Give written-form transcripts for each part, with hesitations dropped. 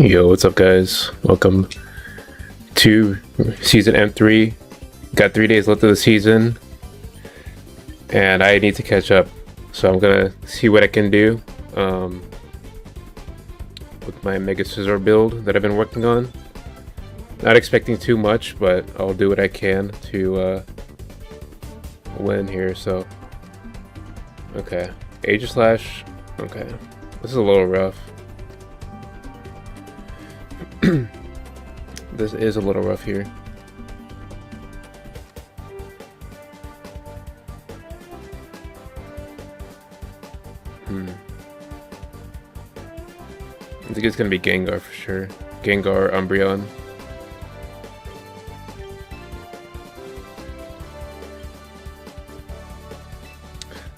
Yo, what's up, guys? Welcome to season M3. Got 3 days left of the season, and I need to catch up. So I'm gonna see what I can do with my Mega Scissor build that I've been working on. Not expecting too much, but I'll do what I can to win here. So, okay, Age Slash. Okay, this is a little rough. This is a little rough here. I think it's gonna be Gengar for sure. Gengar, Umbreon.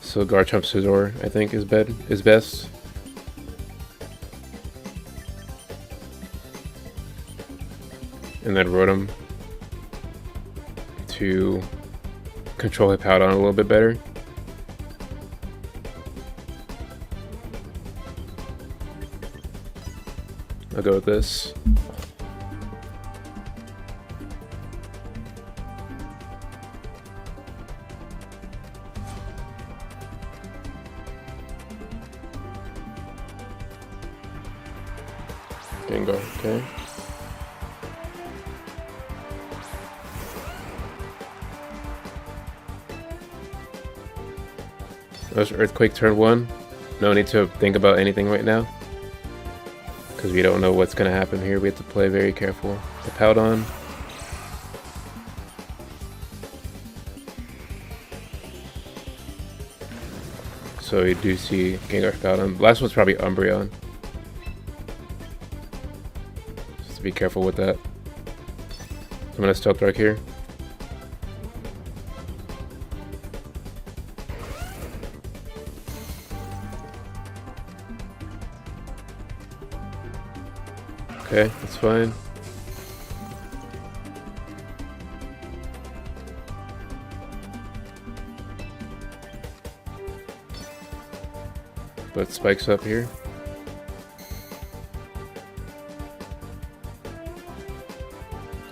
So Garchomp Scizor, I think, is best. And then Rotom to control Hippowdon a little bit better. I'll go with this. Gengar, okay. That's Earthquake turn 1. No need to think about anything right now, because we don't know what's going to happen here. We have to play very careful. Hippowdon. So we do see Gengar, Hippowdon. Last one's probably Umbreon. Just be careful with that. I'm going to Stealth Rock here. Okay, that's fine. But spikes up here.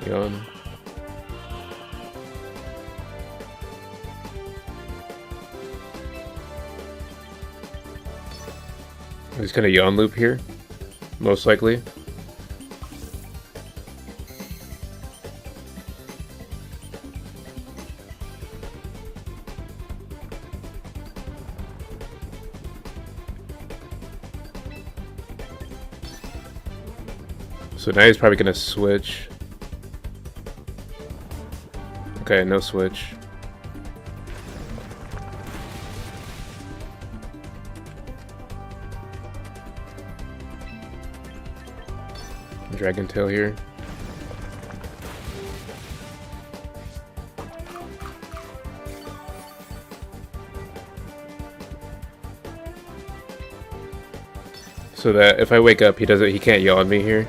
Yawn. He's gonna Yawn loop here, most likely. So now he's probably gonna switch. Okay, no switch. Dragon Tail here. So that if I wake up, he can't Yawn me here.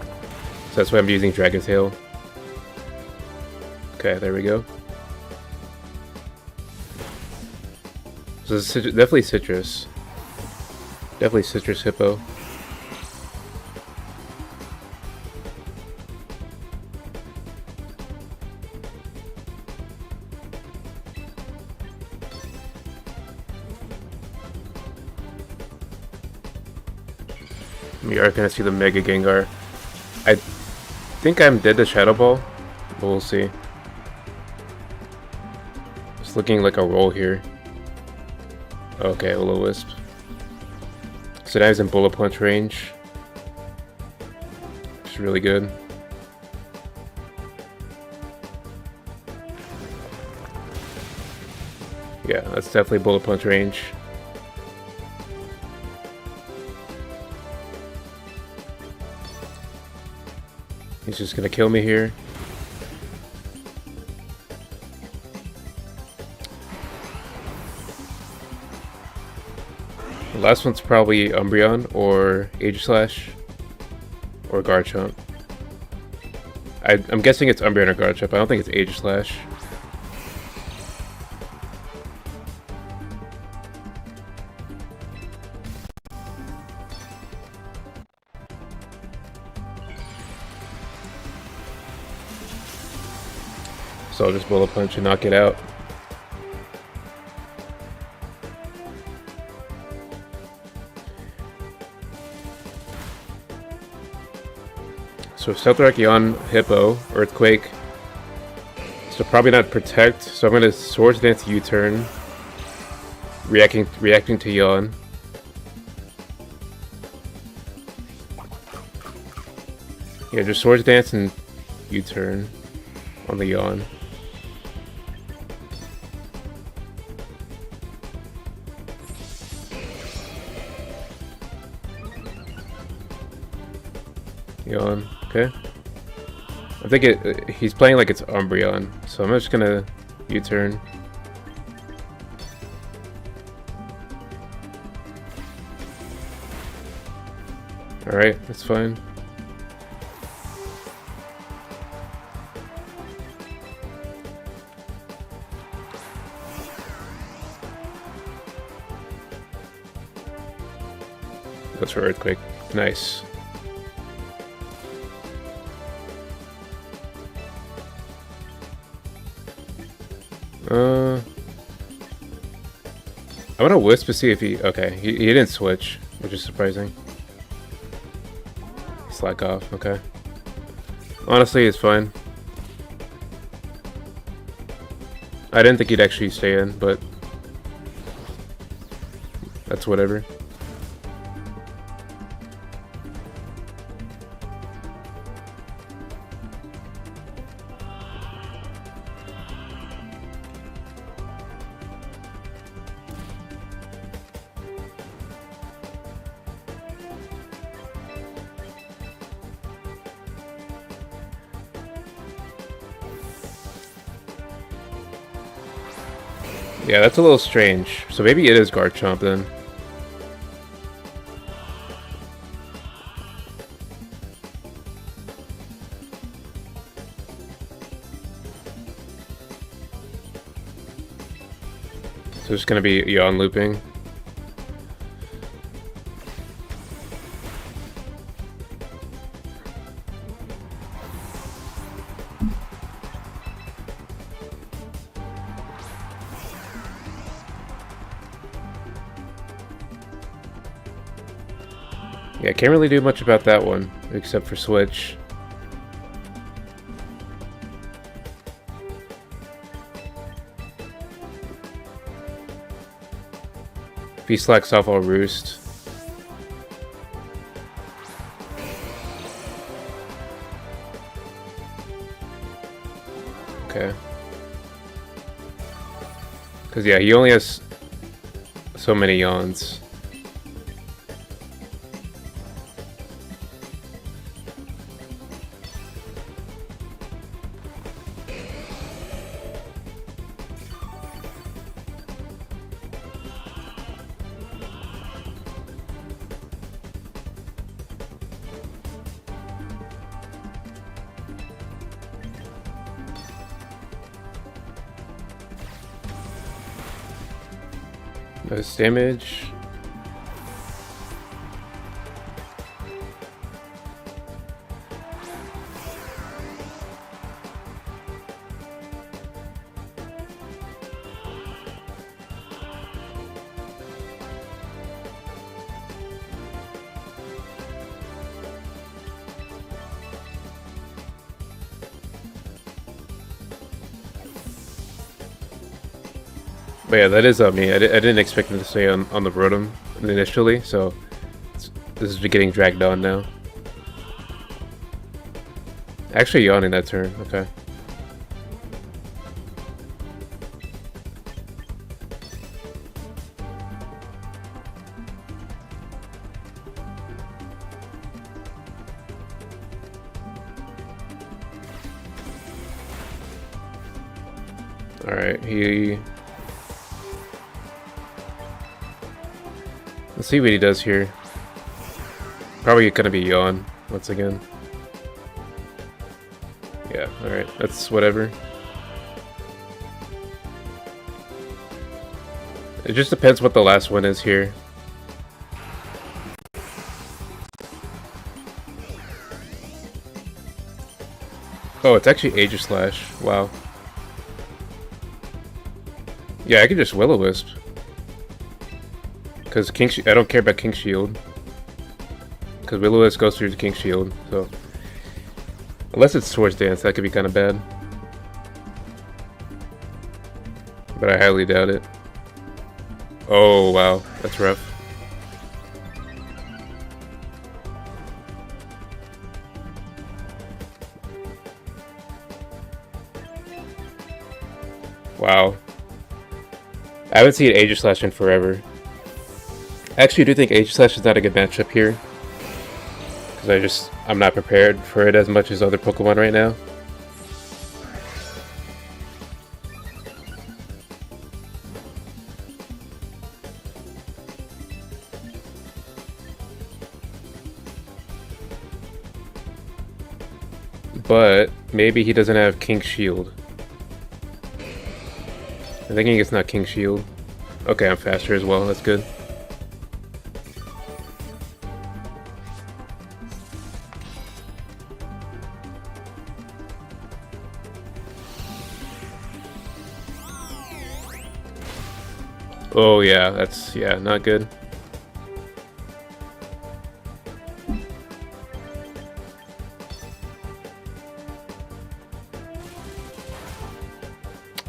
So that's why I'm using Dragon Tail. Okay, there we go. So this is definitely Citrus. Definitely Citrus Hippo. We are gonna see the Mega Gengar. I think I'm dead to Shadow Ball, but we'll see. It's looking like a roll here. Okay, Will-O-Wisp. So now he's in Bullet Punch range. Which is really good. Yeah, that's definitely Bullet Punch range. He's just gonna kill me here. The last one's probably Umbreon or Age Slash or Garchomp. I'm guessing it's Umbreon or Garchomp. I don't think it's Age Slash. So I'll just bullet punch and knock it out. So Stealth Rock, Yawn, Hippo, Earthquake. So probably not Protect. So I'm gonna Swords Dance U-turn, reacting to Yawn. Yeah, just Swords Dance and U-turn on the Yawn. Yawn, okay. I think he's playing like it's Umbreon, so I'm just gonna U-turn. Alright, that's fine. Goes for Earthquake. Nice. I want to Wisp to see if he... Okay, he didn't switch, which is surprising. Slack off, okay. Honestly, it's fine. I didn't think he'd actually stay in, but... that's whatever. Yeah, that's a little strange. So maybe it is Garchomp then. So it's gonna be Yawn looping. Yeah, can't really do much about that one, except for switch. If he slacks off, I'll Roost. Okay. Because, yeah, he only has so many Yawns. Nice damage. But yeah, that is on me. I didn't expect him to stay on the Rotom initially, so this is getting dragged on now. Actually yawning that turn, okay. Alright, let's see what he does here. Probably gonna be Yawn once again. Yeah, alright, that's whatever. It just depends what the last one is here. Oh, it's actually Aegis Slash. Wow. Yeah, I could just Will-O-Wisp. Because I don't care about King Shield. Because Will-O-Wisp goes through the King Shield, so... Unless it's Swords Dance, that could be kind of bad. But I highly doubt it. Oh, wow. That's rough. Wow. I haven't seen Aegislash in forever. Actually, I do think Aegislash is not a good matchup here. Because I'm not prepared for it as much as other Pokemon right now. But maybe he doesn't have King Shield. I'm thinking it's not King Shield. Okay, I'm faster as well, that's good. Oh yeah, that's, yeah, not good.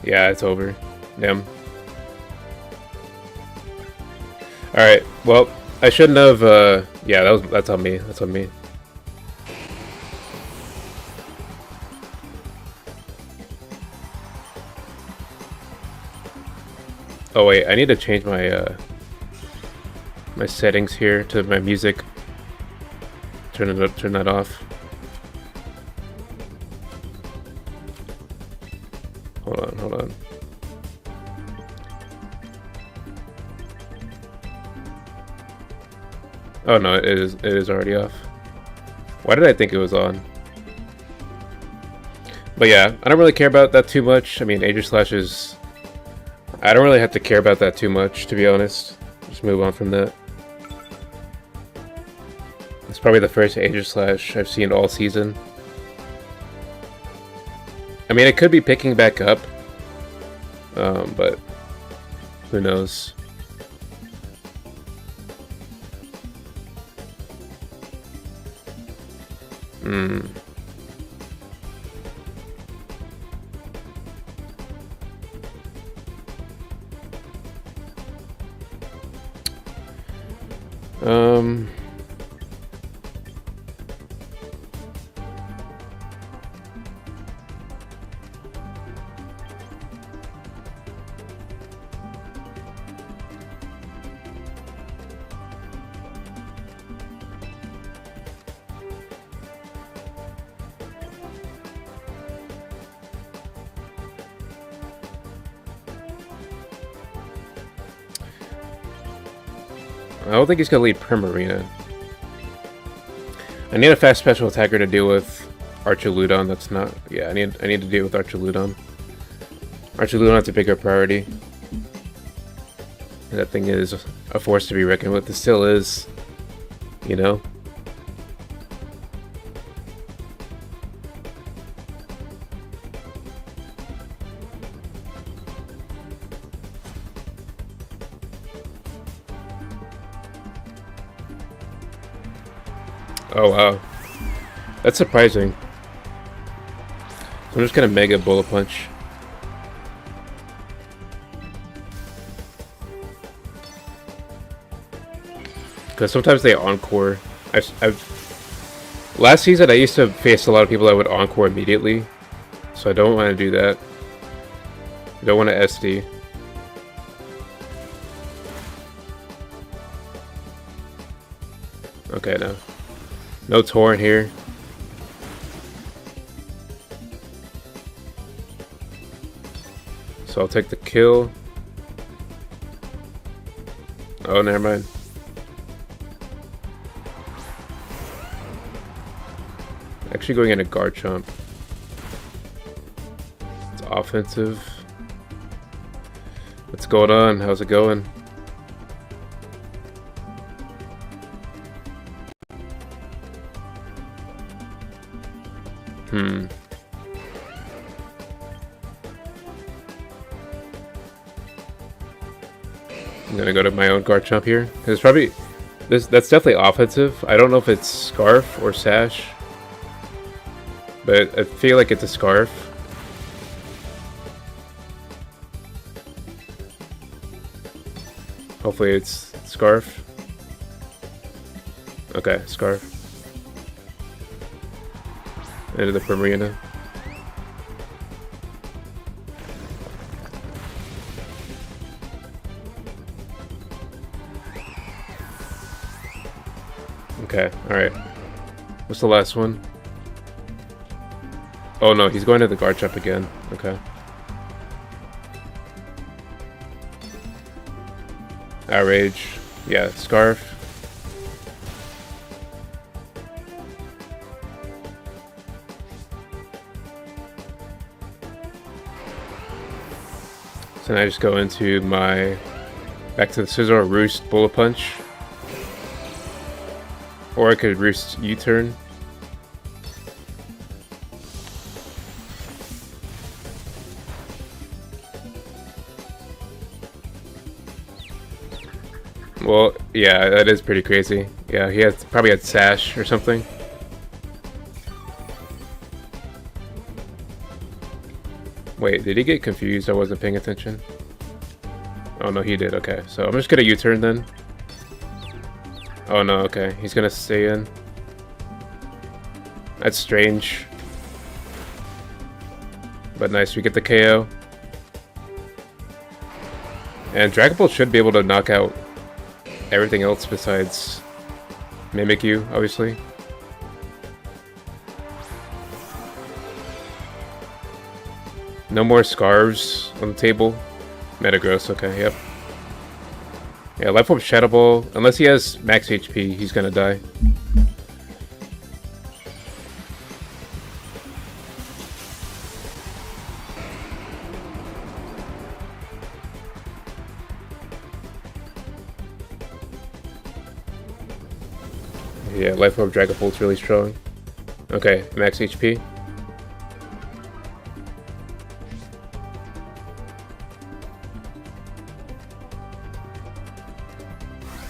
Yeah, it's over. Damn. Alright, well, I shouldn't have, yeah, that's on me, that's on me. Oh wait, I need to change my, my settings here to my music. Turn that off. Hold on. Oh no, it is already off. Why did I think it was on? But yeah, I don't really care about that too much. I mean, Aegislash is... I don't really have to care about that too much, to be honest. Just move on from that. It's probably the first Aegislash I've seen all season. I mean, it could be picking back up. But... who knows? I don't think he's gonna lead Primarina. I need a fast special attacker to deal with Archaludon. That's not... yeah, I need to deal with Archaludon. Archaludon's a bigger priority. That thing is a force to be reckoned with. It still is, you know? Oh wow, that's surprising. So I'm just gonna Mega Bullet Punch. Because sometimes they Encore. Last season I used to face a lot of people that would Encore immediately. So I don't want to do that. I don't want to SD. Okay, no. No Torrent here. So I'll take the kill. Oh, never mind. Actually going into Garchomp. It's offensive. What's going on? How's it going? I'm gonna go to my own Garchomp here. It's probably that's definitely offensive. I don't know if it's Scarf or Sash, but I feel like it's a Scarf. Hopefully it's Scarf. Okay, Scarf. Into the Primarina. Okay, alright. What's the last one? Oh no, he's going to the Garchomp again. Okay. Outrage. Yeah, Scarf. So now I just go into my... back to the Scissor or Roost Bullet Punch. Or I could Roost U-turn. Well, yeah, that is pretty crazy. Yeah, he has probably had Sash or something. Wait, did he get confused? I wasn't paying attention. Oh no, he did. Okay, so I'm just gonna U-turn then. Oh no, okay, he's gonna stay in. That's strange. But nice, we get the KO. And Dragon Bolt should be able to knock out everything else besides Mimikyu, obviously. No more Scarves on the table. Metagross, okay, yep. Yeah, Life Orb Shadow Ball. Unless he has max HP, he's gonna die. Yeah, Life Orb Dragon Bolt's really strong. Okay, max HP.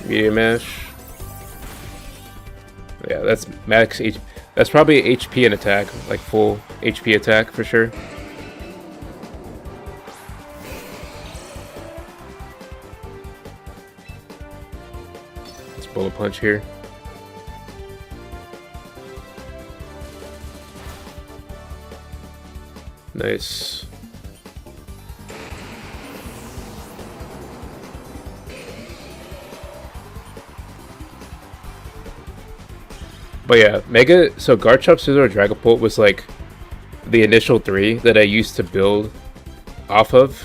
Medium Mash. Yeah, that's max HP. That's probably HP and attack, like full HP attack for sure. Let's Bullet Punch here. Nice. But yeah, Mega, so Garchomp, Scizor, Dragapult was like the initial 3 that I used to build off of.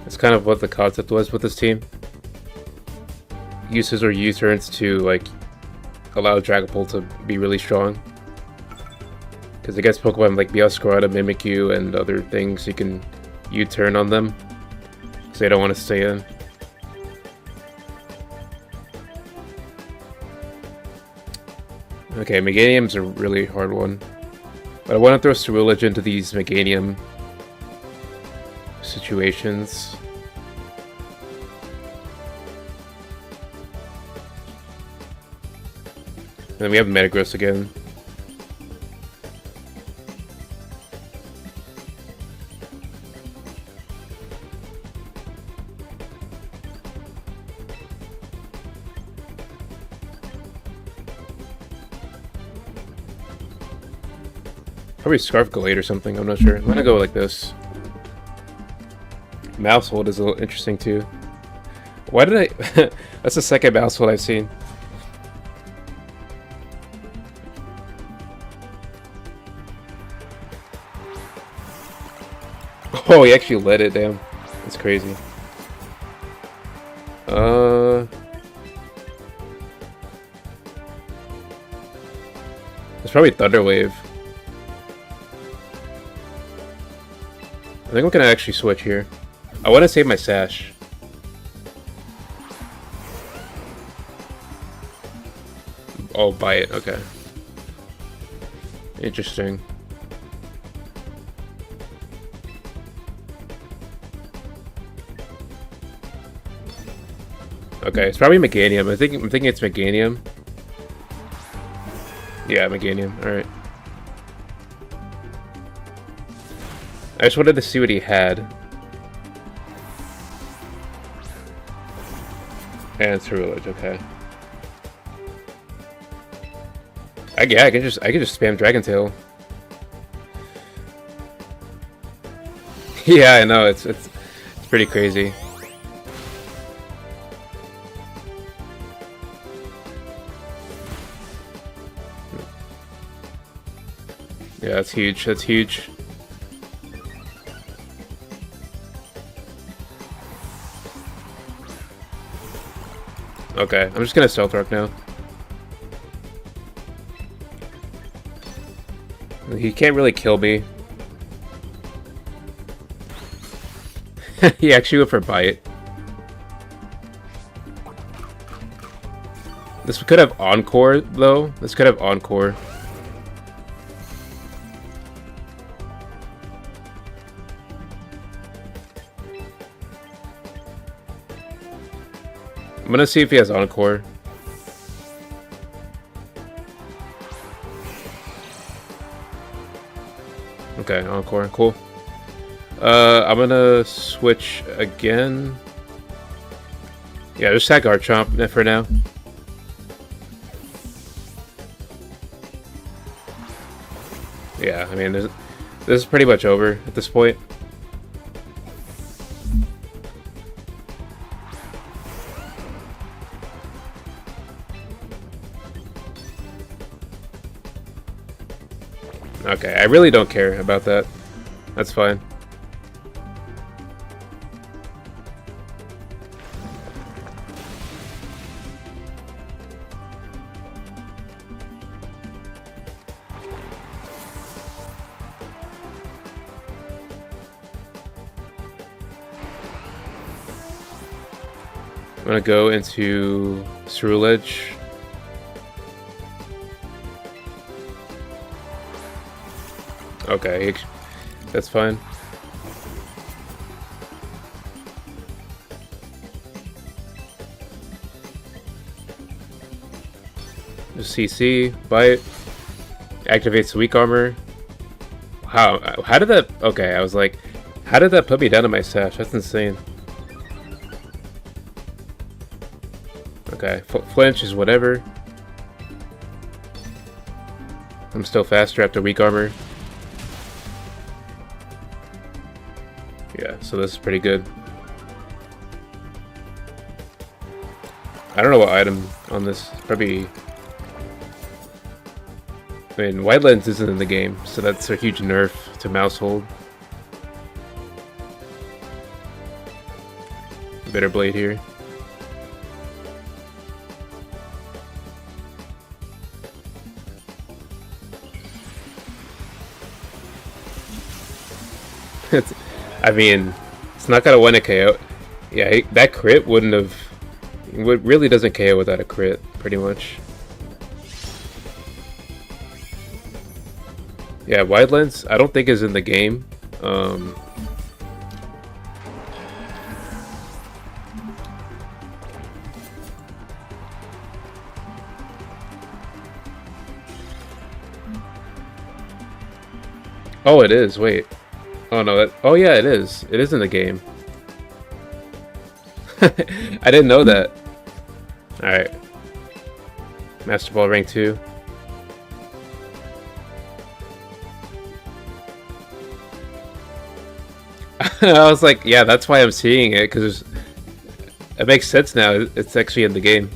That's kind of what the concept was with this team. Use Scizor U-turns to like allow Dragapult to be really strong. Because I guess Pokemon like Meowscarada, Mimikyu, and other things, you can U-turn on them. Because they don't want to stay in. Okay, Meganium's a really hard one. But I want to throw Ceruledge into these Meganium situations. And then we have Metagross again. Probably Scarf Gallade or something, I'm not sure. I'm gonna go like this. Mouse Hold is a little interesting too. Why did I... That's the second Mouse Hold I've seen. Oh, he actually let it down. That's crazy. It's probably Thunder Wave. I think I'm gonna actually switch here. I want to save my Sash. Oh, buy it. Okay. Interesting. Okay, it's probably Meganium. I'm thinking it's Meganium. Yeah, Meganium. All right. I just wanted to see what he had. And Ceruledge, okay. Yeah, I can just spam Dragon Tail. Yeah, I know, it's pretty crazy. Yeah, that's huge. That's huge. Okay, I'm just gonna Stealth Rock now. He can't really kill me. He actually went for Bite. This could have Encore, though. This could have Encore. I'm gonna see if he has Encore. Okay, Encore, cool. I'm gonna switch again. Yeah, just sack Garchomp for now. Yeah, I mean, this is pretty much over at this point. Okay, I really don't care about that. That's fine. I'm gonna go into Ceruledge. Okay, that's fine. Just CC, Bite, activates weak armor. How did that? Okay, I was like, how did that put me down to my sash? That's insane. Okay, flinch is whatever. I'm still faster after weak armor. Yeah, so this is pretty good. I don't know what item on this. Probably. I mean, Wide Lens isn't in the game, so that's a huge nerf to Mousehold. Bitter Blade here. I mean, it's not gonna win a KO. Yeah, that crit wouldn't have. It really doesn't KO without a crit, pretty much. Yeah, Wide Lens, I don't think is in the game. Oh, it is. Wait. Oh no. Oh yeah, it is. It is in the game. I didn't know that. All right. Master Ball rank 2. I was like, yeah, that's why I'm seeing it, because it makes sense now. It's actually in the game.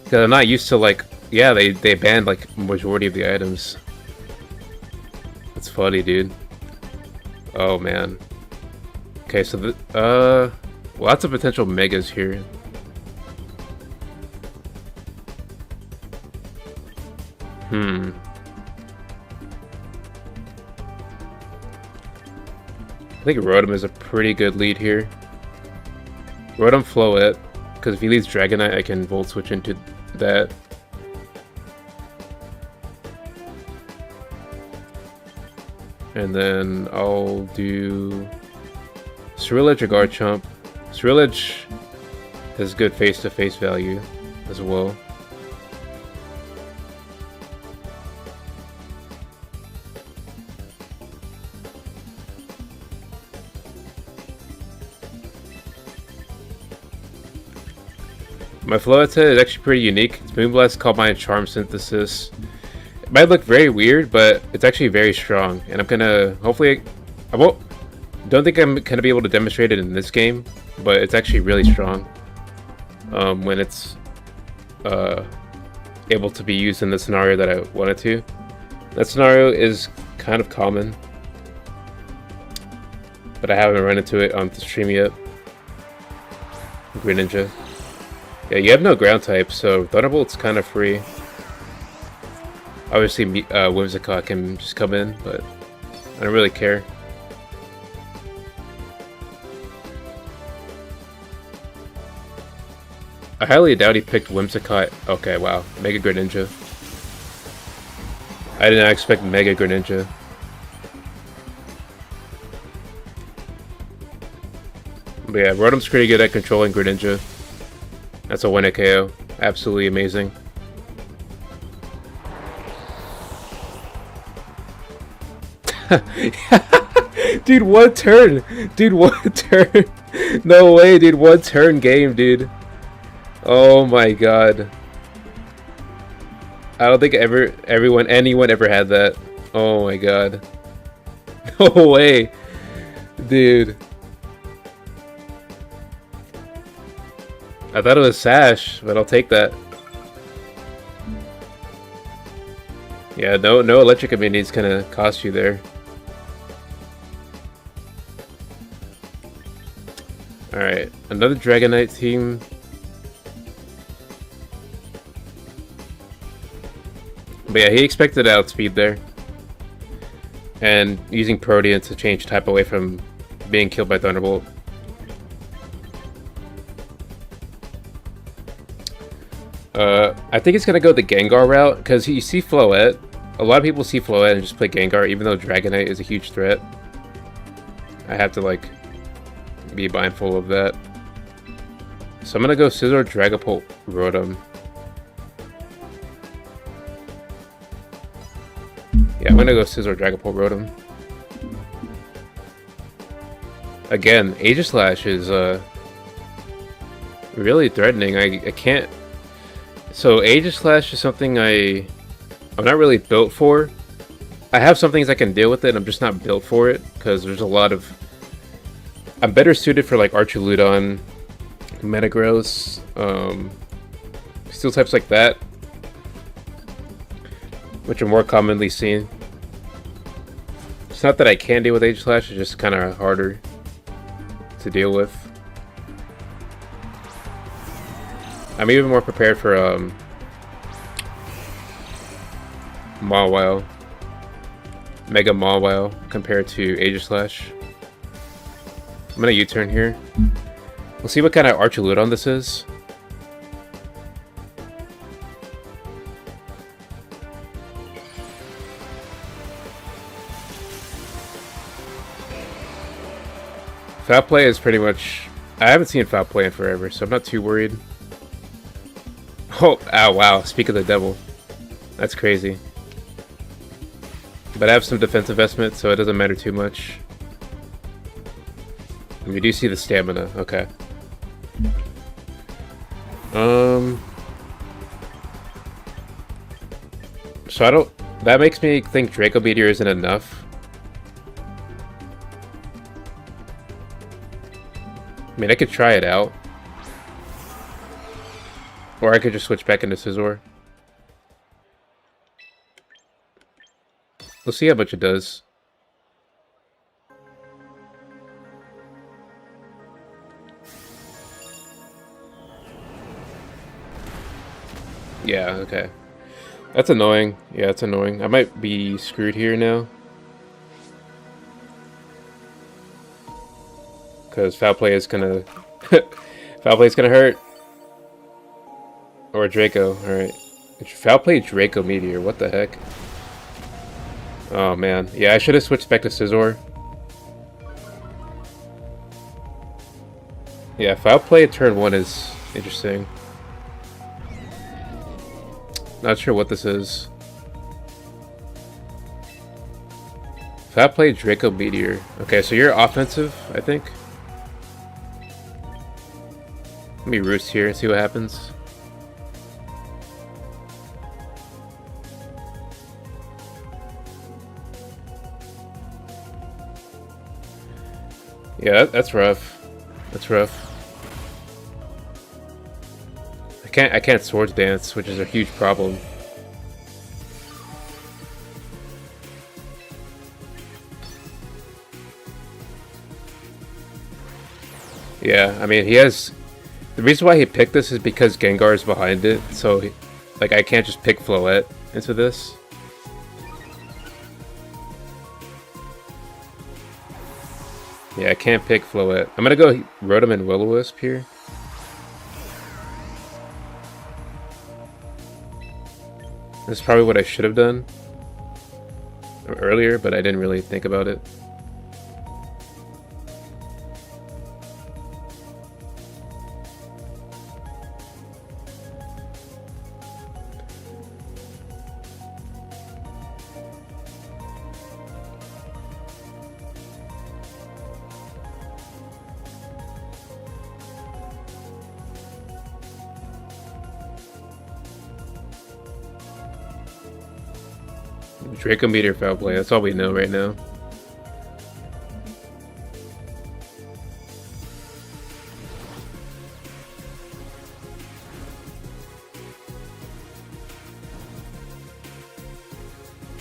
Because I'm not used to, like, yeah, they banned like majority of the items. That's funny, dude. Oh man. Okay, so lots of potential megas here. I think Rotom is a pretty good lead here. Rotom Floette, because if he leads Dragonite, I can Volt Switch into that. And then I'll do Ceruledge or Garchomp. Ceruledge has good face-to-face value as well. My flow attack is actually pretty unique. It's Moonblast, Combine, Charm Synthesis. It might look very weird, but it's actually very strong. And I'm gonna, hopefully, don't think I'm gonna be able to demonstrate it in this game, but it's actually really strong when it's able to be used in the scenario that I wanted to. That scenario is kind of common, but I haven't run into it on the stream yet. Greninja. Yeah, you have no ground type, so Thunderbolt's kind of free. Obviously, Whimsicott can just come in, but I don't really care. I highly doubt he picked Whimsicott. Okay, wow. Mega Greninja. I did not expect Mega Greninja. But yeah, Rotom's pretty good at controlling Greninja. That's a 1-hit KO. Absolutely amazing. Dude, one turn! Dude, one turn! No way, dude. One turn game, dude. Oh my god. I don't think anyone ever had that. Oh my god. No way. Dude. I thought it was Sash, but I'll take that. Yeah, no electric immunity's gonna cost you there. Alright, another Dragonite team. But yeah, he expected outspeed there. And using Protean to change type away from being killed by Thunderbolt. I think it's gonna go the Gengar route, because you see Floette. A lot of people see Floette and just play Gengar, even though Dragonite is a huge threat. I have to, like, be mindful of that. So I'm gonna go Scizor, Dragapult, Rotom. Yeah, I'm gonna go Scizor, Dragapult, Rotom. Again, Aegislash is, really threatening. I can't... So Aegislash is something I'm not really built for. I have some things I can deal with it, I'm just not built for it, because there's a lot of... I'm better suited for like Archaludon, Metagross, steel types like that, which are more commonly seen. It's not that I can deal with Aegislash, it's just kind of harder to deal with. I'm even more prepared for Mawile, Mega Mawile compared to Aegislash. I'm gonna U-turn here. We'll see what kind of Archaludon this is. Foul play is pretty much... I haven't seen foul play in forever, so I'm not too worried. Oh, ow, wow. Speak of the devil. That's crazy. But I have some defensive investment, so it doesn't matter too much. And we do see the stamina. Okay. So I don't... That makes me think Draco Meteor isn't enough. I mean, I could try it out. Or I could just switch back into Scizor. We'll see how much it does. Yeah, okay. That's annoying. Yeah, it's annoying. I might be screwed here now. Because foul play is gonna... foul play is gonna hurt. Or Draco, alright. Foul play Draco Meteor, what the heck? Oh man. Yeah, I should have switched back to Scizor. Yeah, foul play turn 1 is Interesting. Not sure what this is. If I play Draco Meteor. Okay, so you're offensive, I think. Let me roost here and see what happens. Yeah, that's rough. That's rough. I can't swords dance, which is a huge problem. Yeah, I mean, he has... The reason why he picked this is because Gengar is behind it, so, like, I can't just pick Floette into this. Yeah, I can't pick Floette. I'm gonna go Rotom and Will-O-Wisp here. This is probably what I should have done earlier, but I didn't really think about it. Draco Meteor foul play, that's all we know right now.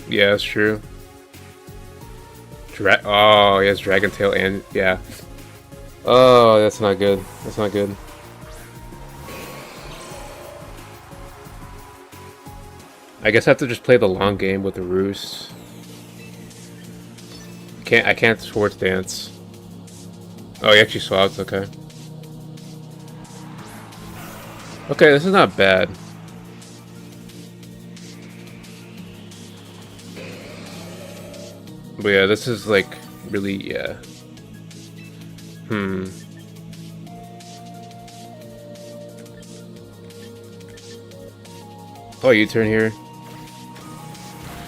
Yeah, that's true. Oh, he has Dragon Tail and... yeah. Oh, that's not good. That's not good. I guess I have to just play the long game with the Roost. I can't Swords Dance. Oh, he actually swaps, okay. Okay, this is not bad. But yeah, this is like really, yeah. Oh, U-turn here.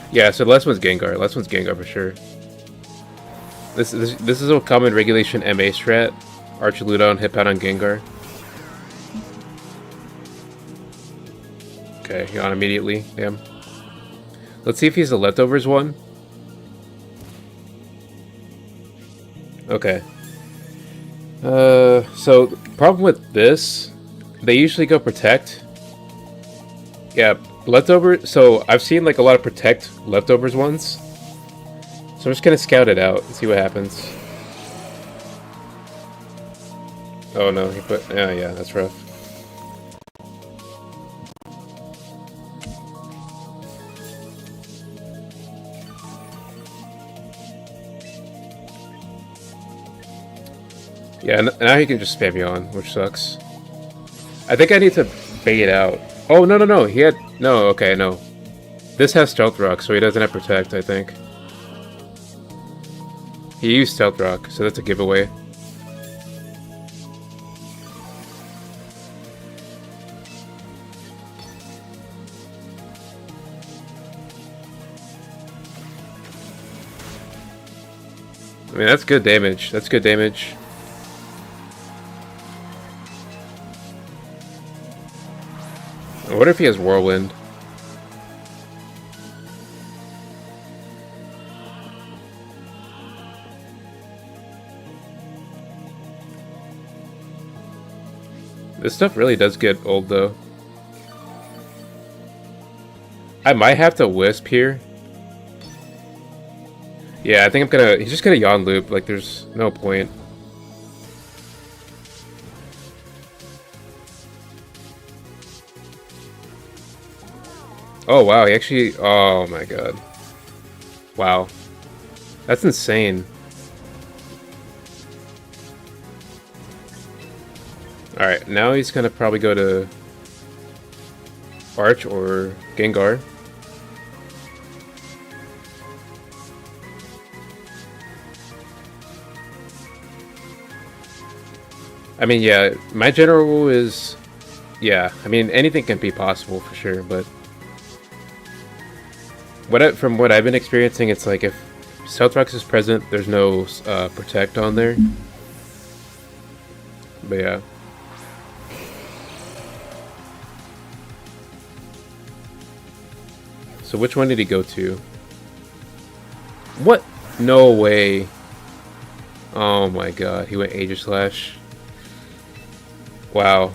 Yeah, so the last one's Gengar. Last one's Gengar for sure. This is a common regulation MA strat. Archuludon, hit out on Gengar. Okay, yawn immediately. Damn. Let's see if he's a leftovers one. Okay. So the problem with this, they usually go protect. Yeah, leftover. So I've seen like a lot of protect leftovers ones. So I'm just gonna scout it out and see what happens. Oh no, he put. Oh yeah, that's rough. Yeah, now he can just spam you on, which sucks. I think I need to bait out. Oh, no, no, no. He had... No, okay, no. This has Stealth Rock, so he doesn't have Protect, I think. He used Stealth Rock, so that's a giveaway. I mean, that's good damage. That's good damage. What if he has Whirlwind? This stuff really does get old, though. I might have to Wisp here. Yeah, I think I'm gonna... He's just gonna Yawn Loop. Like, there's no point. Oh, wow. He actually... Oh, my God. Wow. That's insane. Alright, now he's gonna probably go to... Arch or Gengar. I mean, yeah, my general rule is Yeah, I mean, anything can be possible for sure, but from what I've been experiencing, it's like if Stealth Rocks is present, there's no Protect on there. But yeah. So which one did he go to? What? No way. Oh my god, he went Aegislash. Wow.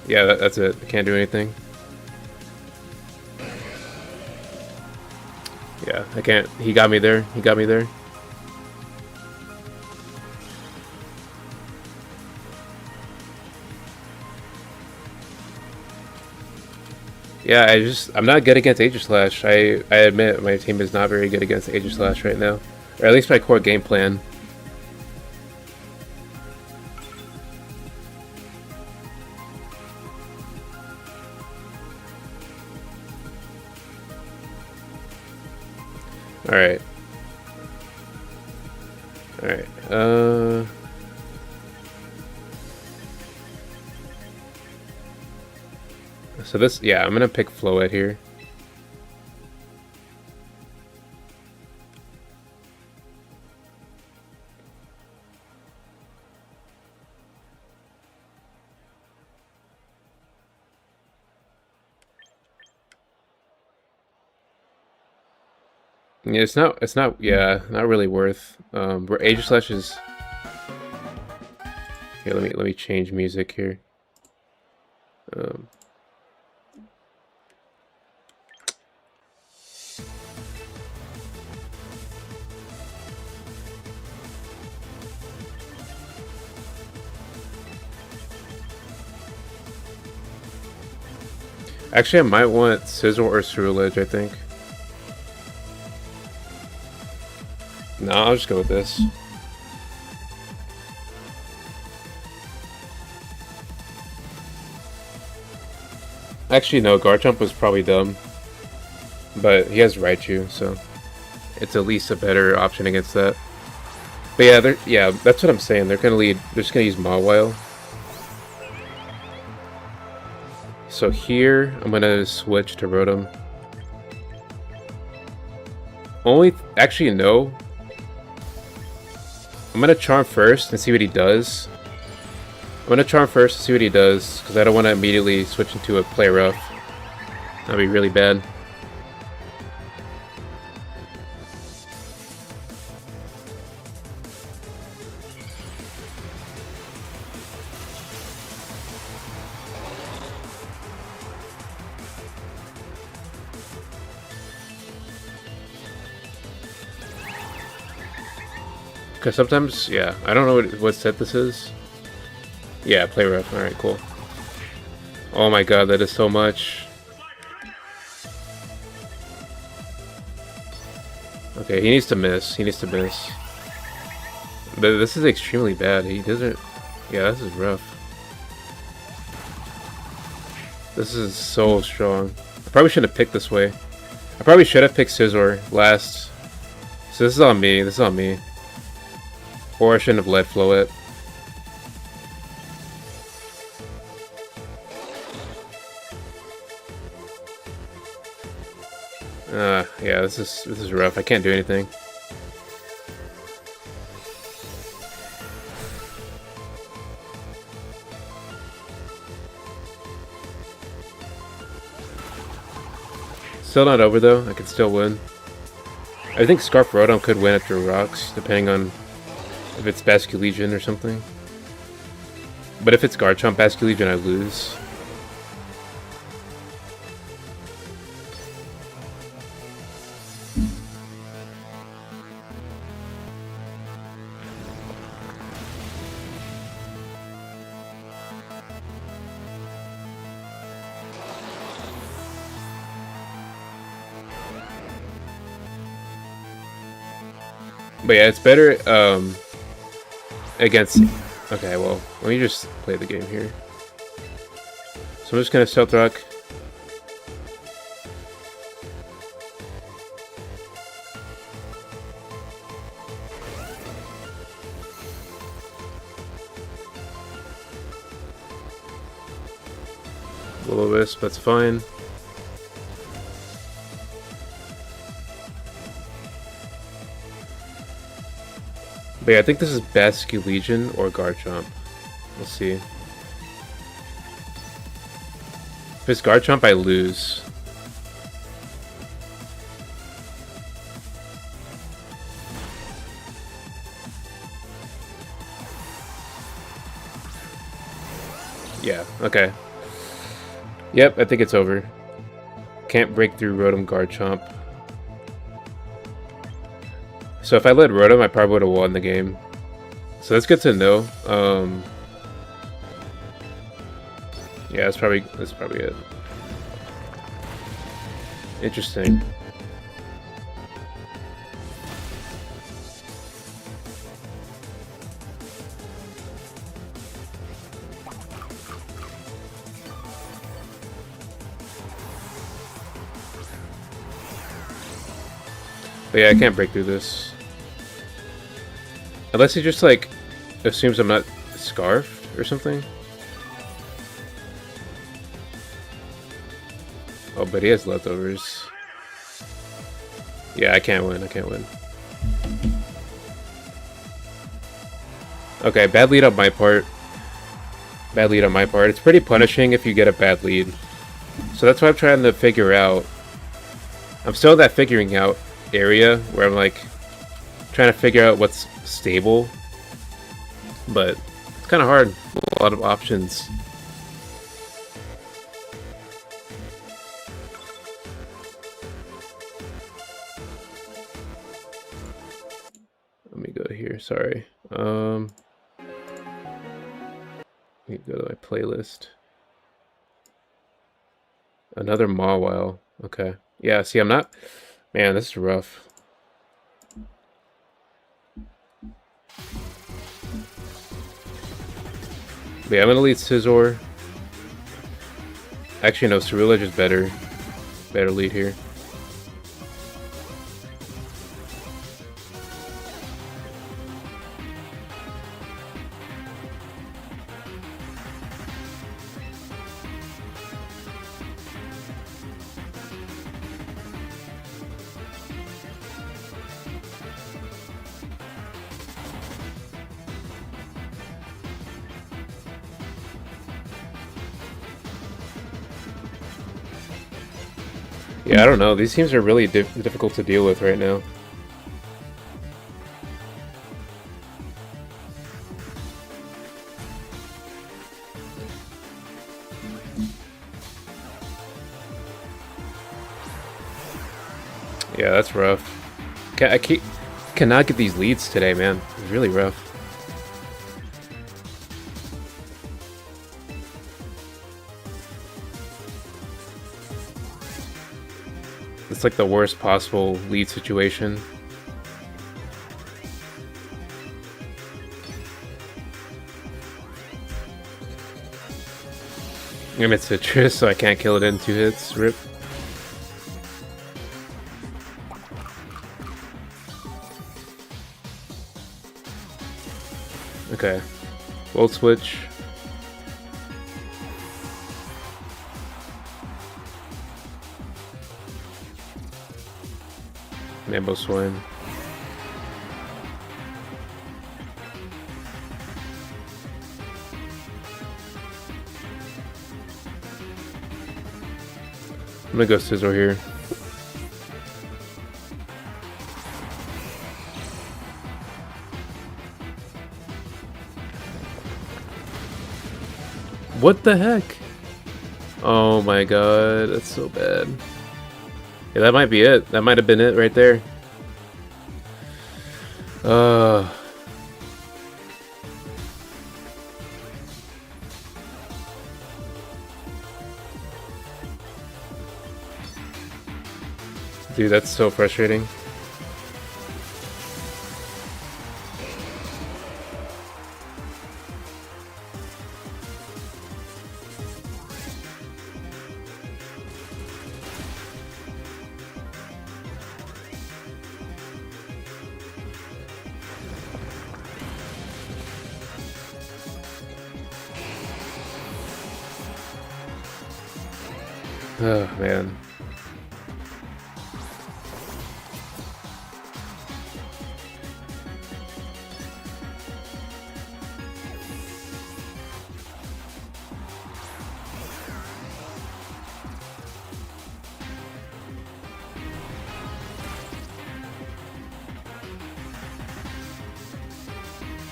Yeah, that's it. I can't do anything. Yeah, I can't. He got me there. He got me there. Yeah, I'm not good against Aegislash. I admit my team is not very good against Aegislash right now. Or at least my core game plan. Alright. Alright. So this, yeah, I'm gonna pick Floette here. Yeah, yeah, not really worth. Where Aegislash is. Here, let me change music here. Actually, I might want Sizzle or Ceruledge, I think. No, I'll just go with this. Actually, no, Garchomp was probably dumb. But he has Raichu, so it's at least a better option against that. But yeah, that's what I'm saying. They're just gonna use Mawile. So here, I'm gonna switch to Rotom. Actually, no. I'm gonna Charm first and see what he does. Because I don't want to immediately switch into a Play Rough. That'd be really bad. Because sometimes, yeah, I don't know what set this is. Yeah, Play Rough. Alright, cool. Oh my god, that is so much. Okay, he needs to miss. But this is extremely bad. He doesn't... Yeah, this is rough. This is so strong. I probably shouldn't have picked this way. I probably should have picked Scizor last. So this is on me. Or I shouldn't have led Floette. Yeah, this is rough. I can't do anything. Still not over though. I can still win. I think Scarf Rotom could win after Rocks, depending on if it's Basculegion or something. But if it's Garchomp Basculegion, I lose. But yeah, it's better against... Okay, well, let me just play the game here. So I'm just gonna Stealth Rock. Will-O-Wisp, that's fine. But yeah, I think this is Basculegion or Garchomp. We'll see. If it's Garchomp, I lose. Yeah, okay. Yep, I think it's over. Can't break through Rotom Garchomp. So if I led Rotom, I probably would have won the game. So that's good to know. Yeah, that's probably it. Interesting. But yeah, I can't break through this. Unless he just, like, assumes I'm not scarfed or something. Oh, but he has leftovers. Yeah, I can't win. Okay, bad lead on my part. It's pretty punishing if you get a bad lead. So that's what I'm trying to figure out. I'm still in that figuring out area where I'm like trying to figure out what's stable, but it's kind of hard. A lot of options. Let me go here. Sorry. Let me go to my playlist. Another Mawile. Okay. Yeah. See, I'm not. Man, this is rough. But yeah, I'm gonna lead Scizor. Actually, no, Cerulege is better. Better lead here. Yeah, I don't know. These teams are really difficult to deal with right now. Yeah, that's rough. Cannot get these leads today, man. It's really rough. It's like the worst possible lead situation. I'm at Citrus, so I can't kill it in 2 hits. Rip. Okay. Volt Switch. Mambo Swine. I'm gonna go Scizor here. What the heck? Oh my god, that's so bad. Yeah, that might be it. That might have been it right there. Dude, that's so frustrating. Oh, man.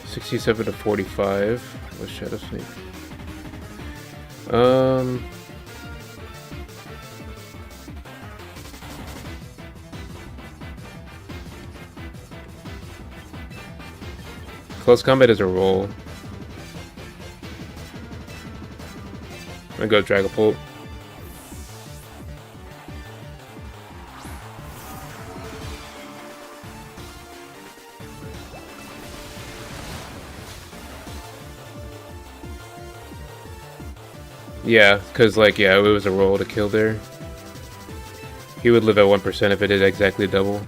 $67 to $45. What's Shadow Sneak? Close combat is a roll. I'm gonna go Dragapult. Yeah, because, like, yeah, it was a roll to kill there. He would live at 1% if it did exactly double.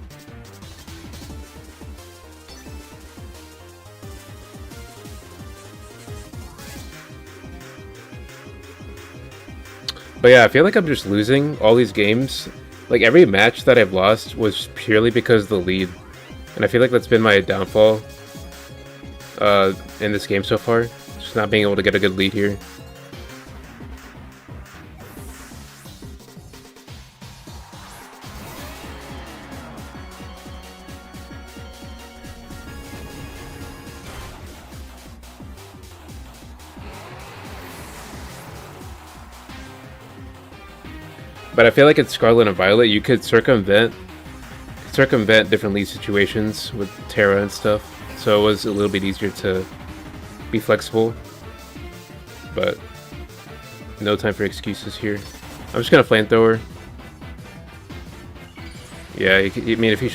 But yeah, I feel like I'm just losing all these games. Like, every match that I've lost was purely because of the lead. And I feel like that's been my downfall in this game so far. Just not being able to get a good lead here. But I feel like in Scarlet and Violet, you could circumvent different lead situations with Terra and stuff. So it was a little bit easier to be flexible. But no time for excuses here. I'm just gonna Flamethrower. Yeah, I mean, if he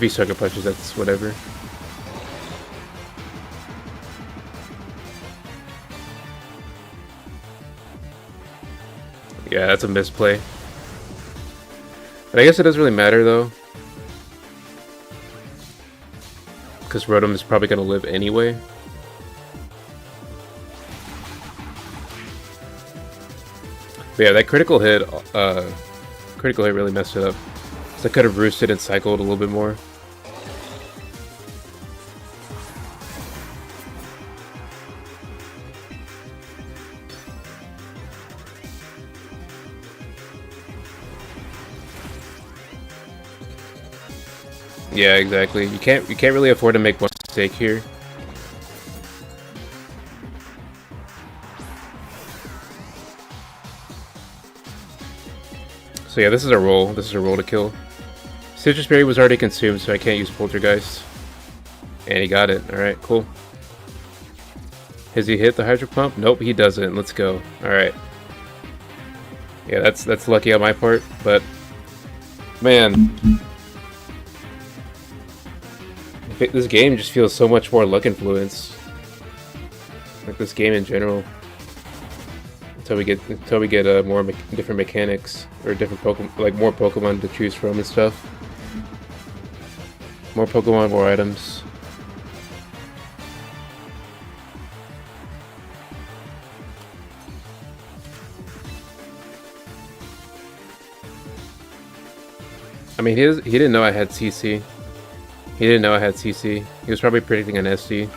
Sucker Punches, that's whatever. Yeah, that's a misplay. But I guess it doesn't really matter, though. Because Rotom is probably going to live anyway. But yeah, that critical hit really messed it up. So I could have roosted and cycled a little bit more. Yeah, exactly. You can't really afford to make one mistake here. So yeah, this is a roll. This is a roll to kill. Citrus Berry was already consumed, so I can't use Poltergeist. And he got it. Alright, cool. Has he hit the Hydro Pump? Nope, he doesn't. Let's go. Alright. Yeah, that's lucky on my part, but man, this game just feels so much more luck influence. Like this game in general. Until we get more different mechanics or different Pokemon, like more Pokemon to choose from and stuff. More Pokemon, more items. I mean, he didn't know I had CC. He didn't know I had CC. He was probably predicting an SD.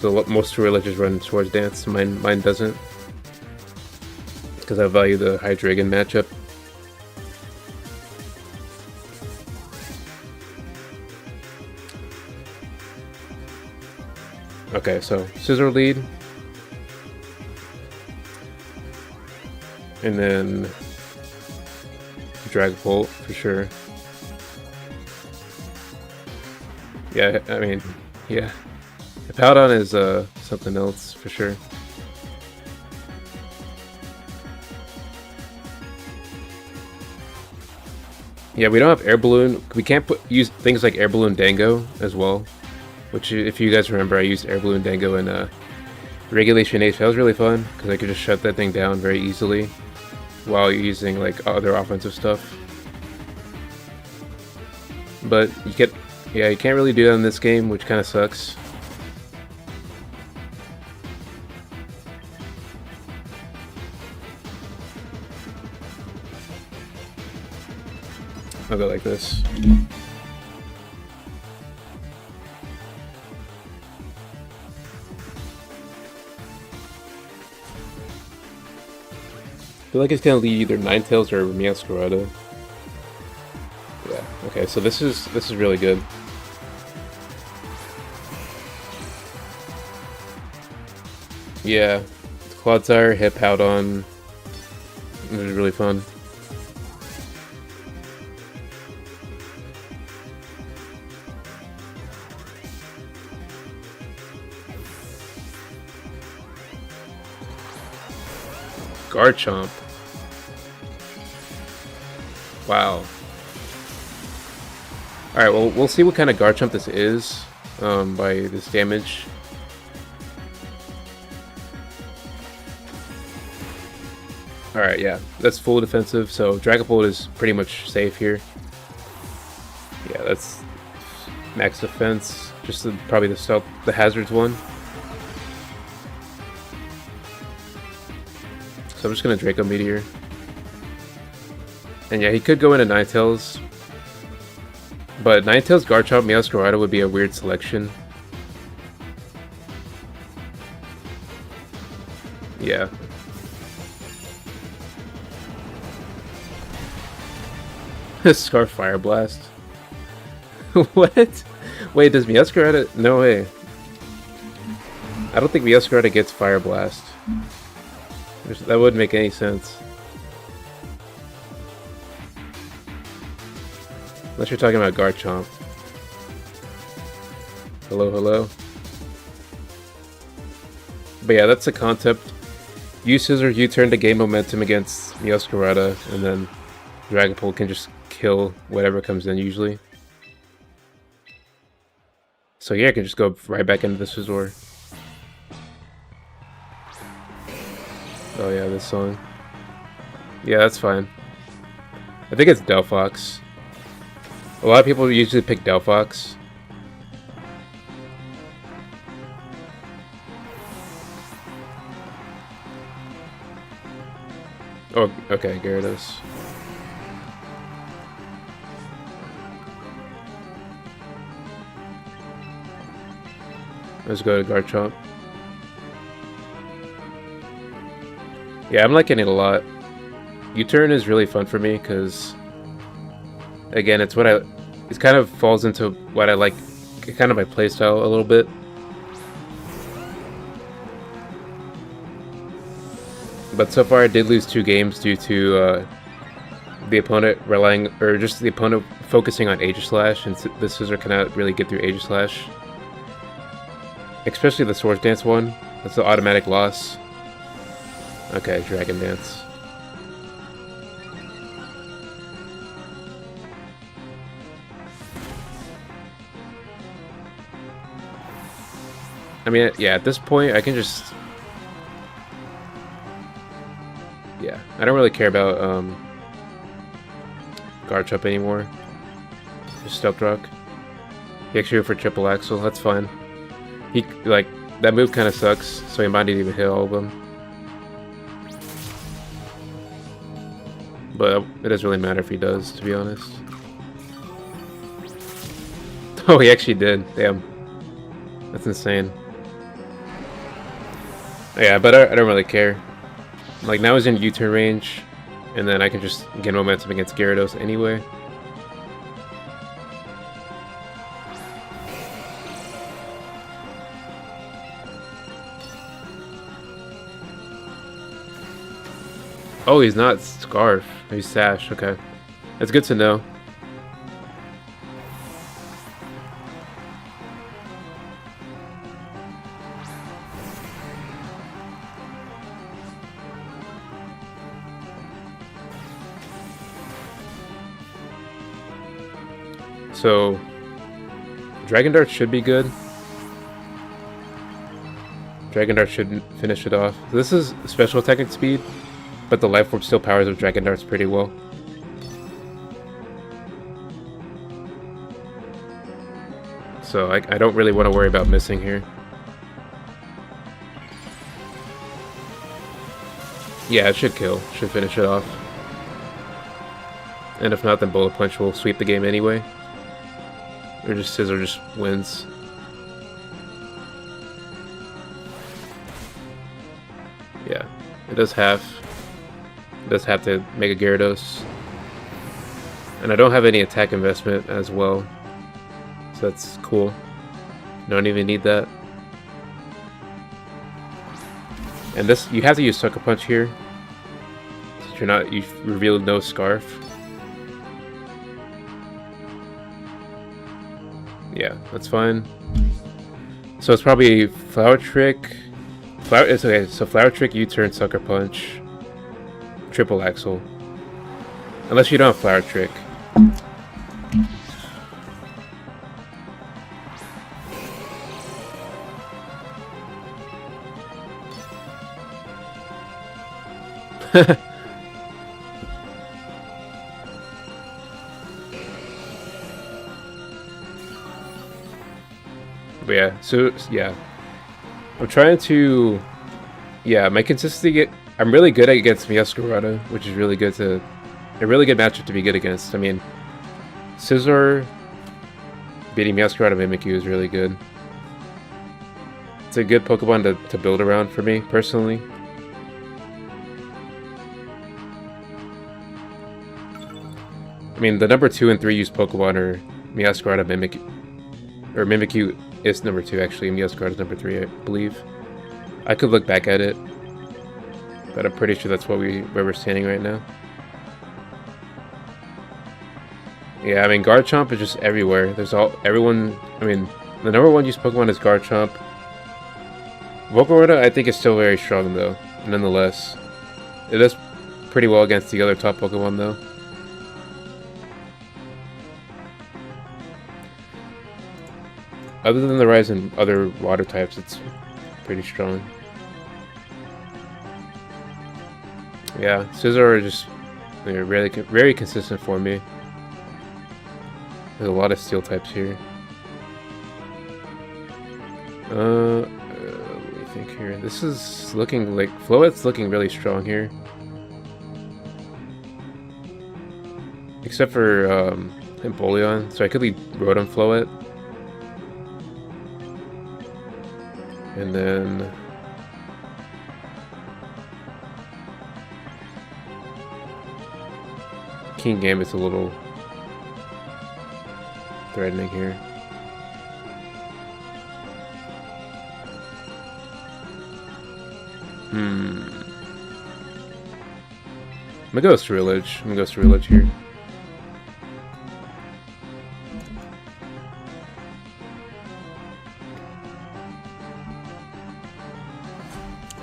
So most Torilla just run Swords Dance. Mine doesn't. Because I value the Hydreigon matchup. Okay, so Scissor lead. And then Dragapult for sure. Yeah, I mean, yeah. Powdon is something else for sure. Yeah, we don't have Air Balloon. We can't use things like Air Balloon Dango as well. Which, if you guys remember, I used Air Balloon Dango in Regulation H. That was really fun because I could just shut that thing down very easily while using like other offensive stuff. But you can't really do that in this game, which kind of sucks. I'll go like this. I feel like it's gonna lead either Ninetales or Meowscarada. Yeah. Okay. So this is really good. Yeah. Clodsire, Hippowdon. It was really fun. Garchomp. Wow. Alright, well, we'll see what kind of Garchomp this is by this damage. Alright, yeah, that's full defensive, so Dragapult is pretty much safe here. Yeah, that's max defense, just probably the hazards one. So I'm just gonna Draco Meteor. And yeah, he could go into Ninetales. But Ninetales, Garchomp, Meowscarada would be a weird selection. Yeah. Scarf Fire Blast. What? Wait, does Meowscarada? No way. I don't think Meowscarada gets Fire Blast. That wouldn't make any sense. Unless you're talking about Garchomp. Hello, hello. But yeah, that's the concept. Use Scissor U-turn to gain momentum against Meowscarada, and then Dragapult can just kill whatever comes in usually. So yeah, I can just go right back into the Scizor. Oh yeah, this song. Yeah, that's fine. I think it's Delphox. A lot of people usually pick Delphox. Oh, okay, Gyarados. Let's go to Garchomp. Yeah, I'm liking it a lot. U-turn is really fun for me because, again, it kind of falls into what I like, kind of my playstyle a little bit. But so far I did lose 2 games due to the opponent relying, or just the opponent focusing on Aegislash, and the Scizor cannot really get through Aegislash. Especially the Swords Dance one. That's the automatic loss. Okay, Dragon Dance. I mean, yeah, at this point, I can just... Yeah, I don't really care about Garchomp anymore. Just Stealth Rock. He actually went for Triple Axle, that's fine. He, like, that move kind of sucks, so he might not even hit all of them. But it doesn't really matter if he does, to be honest. Oh, he actually did. Damn. That's insane. Yeah, but I don't really care. Like, now he's in U-turn range, and then I can just get momentum against Gyarados anyway. Oh, he's not Scarf. He's Sash. Okay. That's good to know. So, Dragon Dart should be good. Dragon Dart should finish it off. This is special attacking speed, but the Life Orb still powers up Dragon Darts pretty well. So I don't really want to worry about missing here. Yeah, it should kill. Should finish it off. And if not, then Bullet Punch will sweep the game anyway. Or just Scissor just wins. Yeah, it does have to make a Gyarados. And I don't have any attack investment as well. So that's cool. Don't even need that. And this, you have to use Sucker Punch here. Since you've revealed no Scarf. Yeah, that's fine. So it's probably Flower Trick. It's okay, so Flower Trick, U-turn, Sucker Punch, Triple Axle. Unless you don't have Flower Trick. But yeah, so yeah, I'm trying to, yeah, my consistency. I'm really good against Meowscarada, which is a really good matchup to be good against. I mean, Scizor beating Meowscarada Mimikyu is really good. It's a good Pokemon to build around for me personally. I mean, the number 2 and 3 used Pokemon are Meowscarada, Mimikyu, or Mimikyu is number 2 actually, and Meowscarada is number 3, I believe. I could look back at it, but I'm pretty sure that's where we're standing right now. Yeah, I mean, Garchomp is just everywhere. I mean, the number 1 used Pokemon is Garchomp. Volcarona, I think, is still very strong though, nonetheless. It does pretty well against the other top Pokemon though. Other than the rise in other water types, it's pretty strong. Yeah, Scizor is just really very consistent for me. There's a lot of steel types here. Let me think here. This is looking like Floette's looking really strong here. Except for Empoleon, so I could leave Rotom Floette. And then King Gambit's a little threatening here. I'm gonna go Ceruledge here.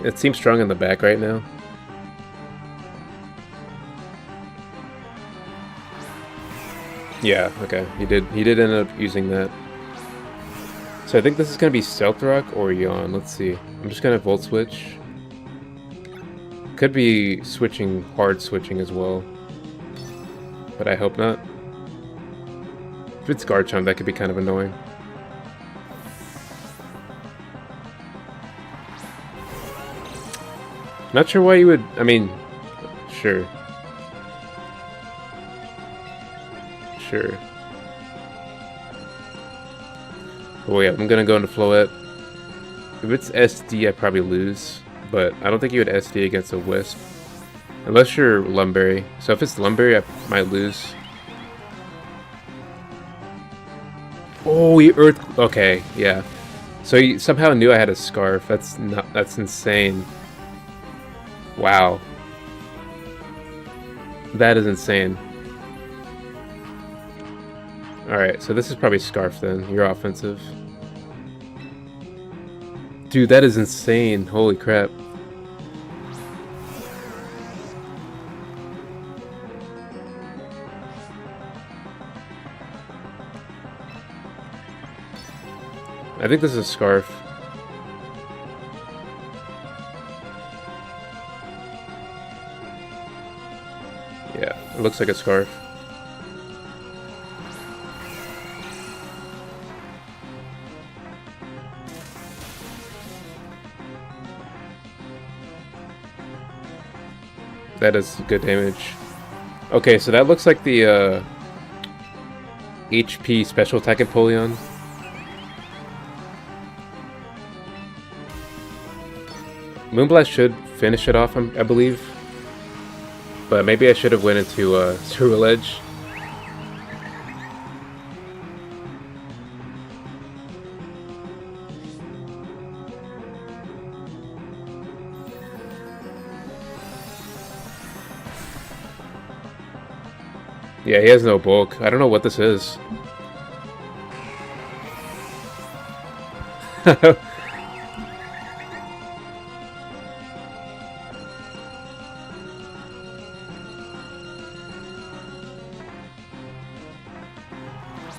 It seems strong in the back right now. Yeah, okay. He did end up using that. So I think this is gonna be Stealth Rock or Yawn. Let's see. I'm just gonna Volt Switch. Could be hard switching as well. But I hope not. If it's Garchomp, that could be kind of annoying. Not sure why you would, I mean, sure. Sure. Oh yeah, I'm gonna go into Floette. If it's SD, I probably lose, but I don't think you would SD against a Wisp. Unless you're Lumberry. So if it's Lumberry, I might lose. Oh, he Earth, okay, yeah. So he somehow knew I had a Scarf. That's insane. Wow. That is insane. Alright, so this is probably Scarf then. You're offensive. Dude, that is insane. Holy crap. I think this is Scarf. Yeah, it looks like a Scarf. That is good damage. Okay, so that looks like the HP special attack Empoleon. Moonblast should finish it off, I believe. But maybe I should have went into Ceruledge Edge. Yeah, he has no bulk. I don't know what this is.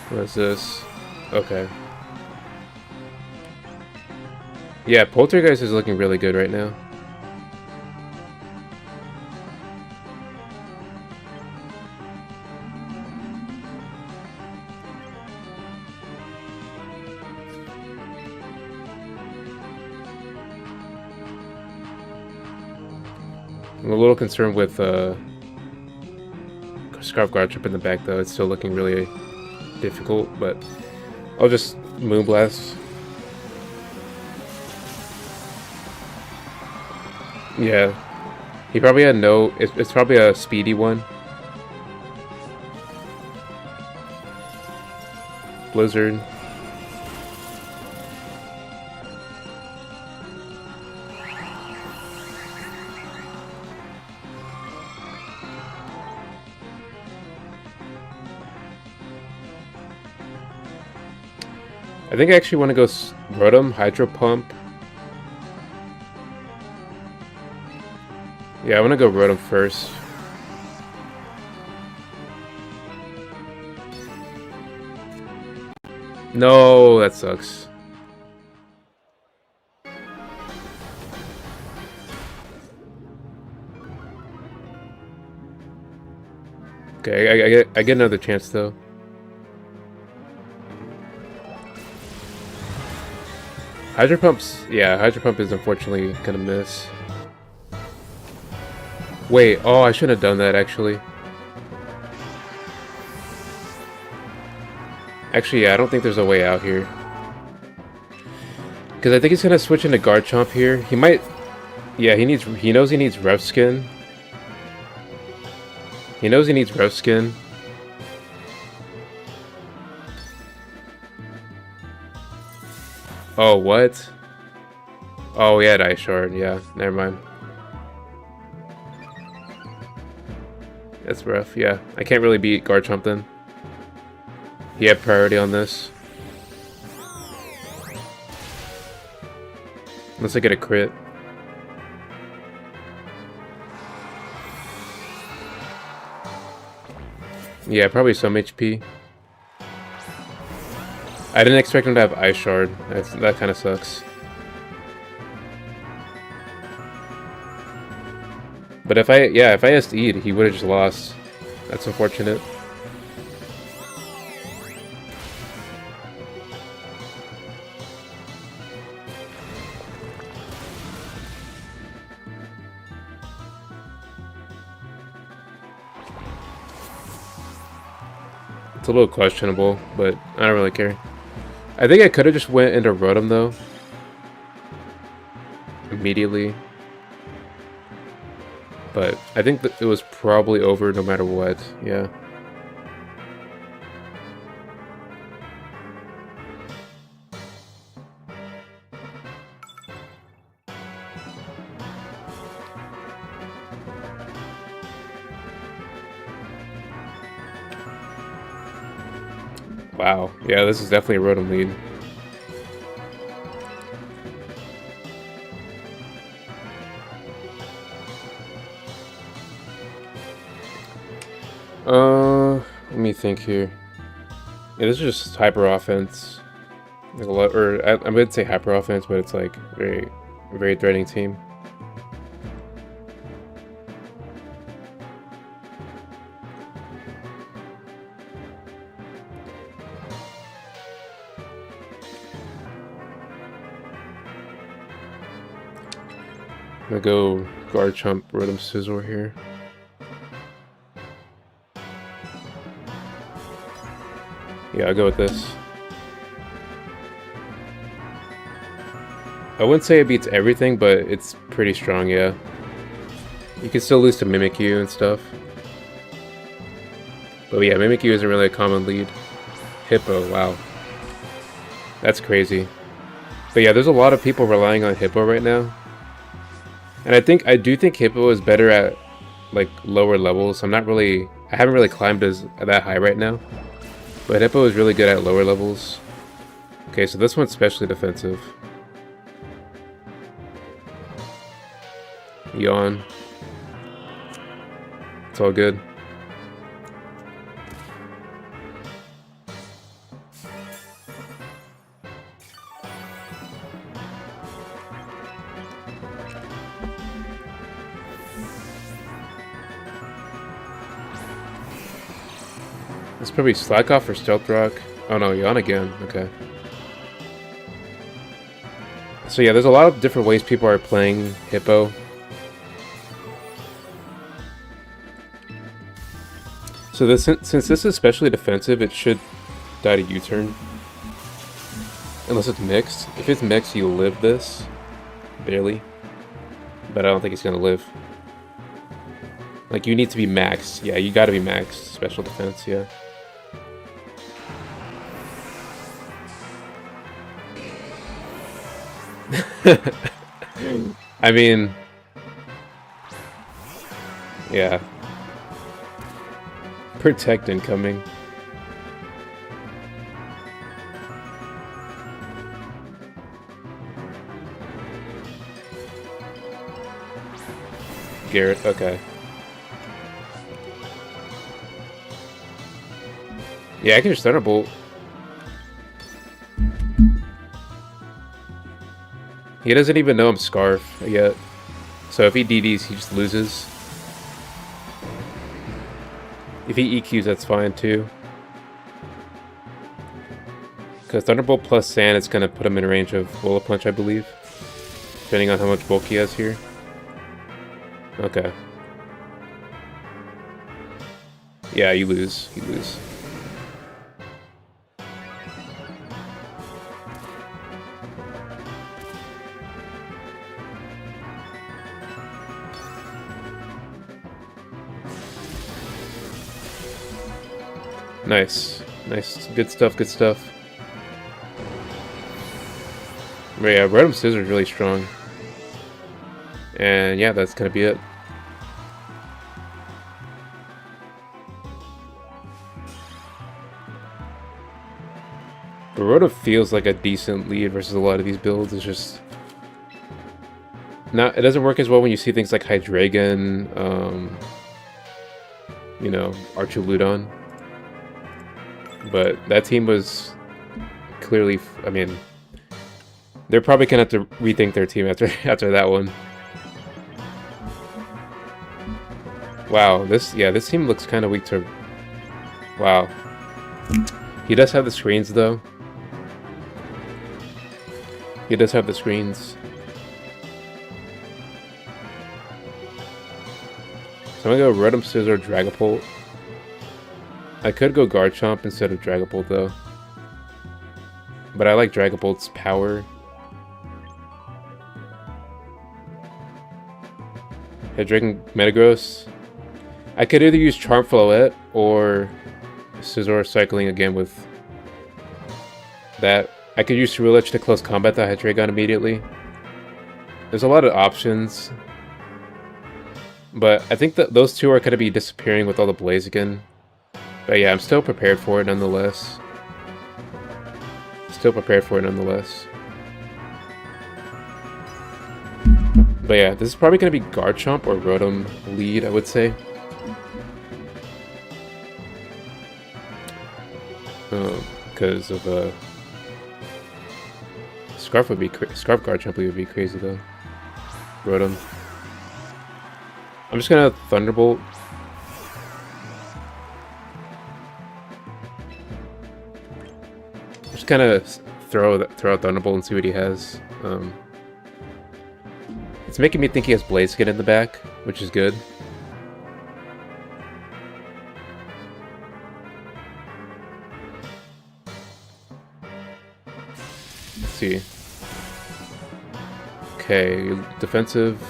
What is this? Okay. Yeah, Poltergeist is looking really good right now. I'm a little concerned with Scarf Garchomp in the back though. It's still looking really difficult, but I'll just Moonblast. Yeah. He probably had no... It's probably a speedy one. Blizzard. I think I actually want to go Rotom, Hydro Pump. Yeah, I want to go Rotom first. No, that sucks. Okay, I get another chance though. Hydro Pump's... Yeah, Hydro Pump is unfortunately gonna miss. Wait, oh, I shouldn't have done that, actually. Actually, yeah, I don't think there's a way out here. Because I think he's gonna switch into Garchomp here. He might... Yeah, he knows he needs Rough Skin. He knows he needs Rough Skin. Oh, what? Oh, he had Ice Shard. Yeah, never mind. That's rough. Yeah, I can't really beat Garchomp then. He had priority on this. Unless I get a crit. Yeah, probably some HP. I didn't expect him to have Ice Shard. That kind of sucks. But if I SD'd, he would have just lost. That's unfortunate. It's a little questionable, but I don't really care. I think I could have just went into Rotom though. Immediately. But I think that it was probably over no matter what, yeah. Wow, yeah, this is definitely a Rotom lead. Let me think here. Yeah, this is just hyper offense. Like a lot, or I would say hyper offense, but it's like very threatening team. I'm gonna go Garchomp, Rotom Scizor here. Yeah, I'll go with this. I wouldn't say it beats everything, but it's pretty strong, yeah. You can still lose to Mimikyu and stuff. But yeah, Mimikyu isn't really a common lead. Hippo, wow. That's crazy. But yeah, there's a lot of people relying on Hippo right now. And I do think Hippo is better at like lower levels. I haven't really climbed that high right now. But Hippo is really good at lower levels. Okay, so this one's specially defensive. Yawn. It's all good. It's probably Slack Off or Stealth Rock. Oh no, Yawn again. Okay. So yeah, there's a lot of different ways people are playing Hippo. So since this is specially defensive, it should die to U-turn. Unless it's mixed. If it's mixed, you live this. Barely. But I don't think it's gonna live. Like, you need to be maxed. Yeah, you gotta be maxed. Special defense, yeah. I mean... yeah. Protect incoming. Garrett, okay. Yeah, I can just Thunderbolt. He doesn't even know I'm Scarf yet. So if he DDs, he just loses. If he EQs, that's fine too. Because Thunderbolt plus Sand is going to put him in range of Bullet Punch, I believe. Depending on how much bulk he has here. Okay. Yeah, you lose. You lose. Nice. Nice. Good stuff, good stuff. But yeah, Rotom Scissor is really strong. And yeah, that's gonna be it. Rotom feels like a decent lead versus a lot of these builds. It's just not. It doesn't work as well when you see things like Hydreigon, you know, Archuludon. But that team was clearly. I mean, they're probably gonna have to rethink their team after that one. Wow, this team looks kind of weak to. Wow, he does have the screens though. He does have the screens. So I'm gonna go Rotom Scissor, Dragapult. I could go Garchomp instead of Dragapult though. But I like Dragapult's power. Hydreigon Metagross. I could either use Charm Floette or Scizor cycling again with that. I could use Ceruledge to close combat that Hydreigon immediately. There's a lot of options. But I think that those two are going to be disappearing with all the Blaziken. But yeah, I'm still prepared for it nonetheless. Still prepared for it nonetheless. But yeah, this is probably going to be Garchomp or Rotom lead, I would say. Because of Scarf Garchomp would be crazy though. Rotom. I'm just gonna Thunderbolt. Just kind of throw out Thunderbolt and see what he has. It's making me think he has Blaziken in the back, which is good. see. Okay, defensive.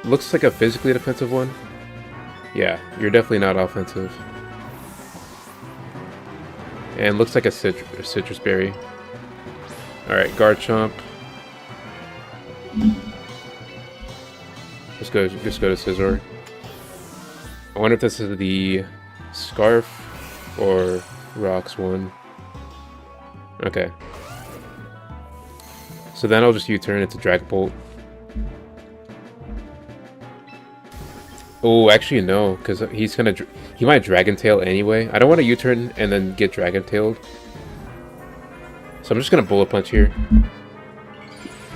Looks like a physically defensive one. Yeah, you're definitely not offensive. And looks like a citrus berry. Alright, Garchomp. Just go to Scizor. I wonder if this is the Scarf or Rocks one. Okay. So then I'll just U-turn into Dragapult. Oh, actually no, because he might Dragon Tail anyway. I don't want to U-turn and then get Dragon Tailed. So I'm just gonna Bullet Punch here.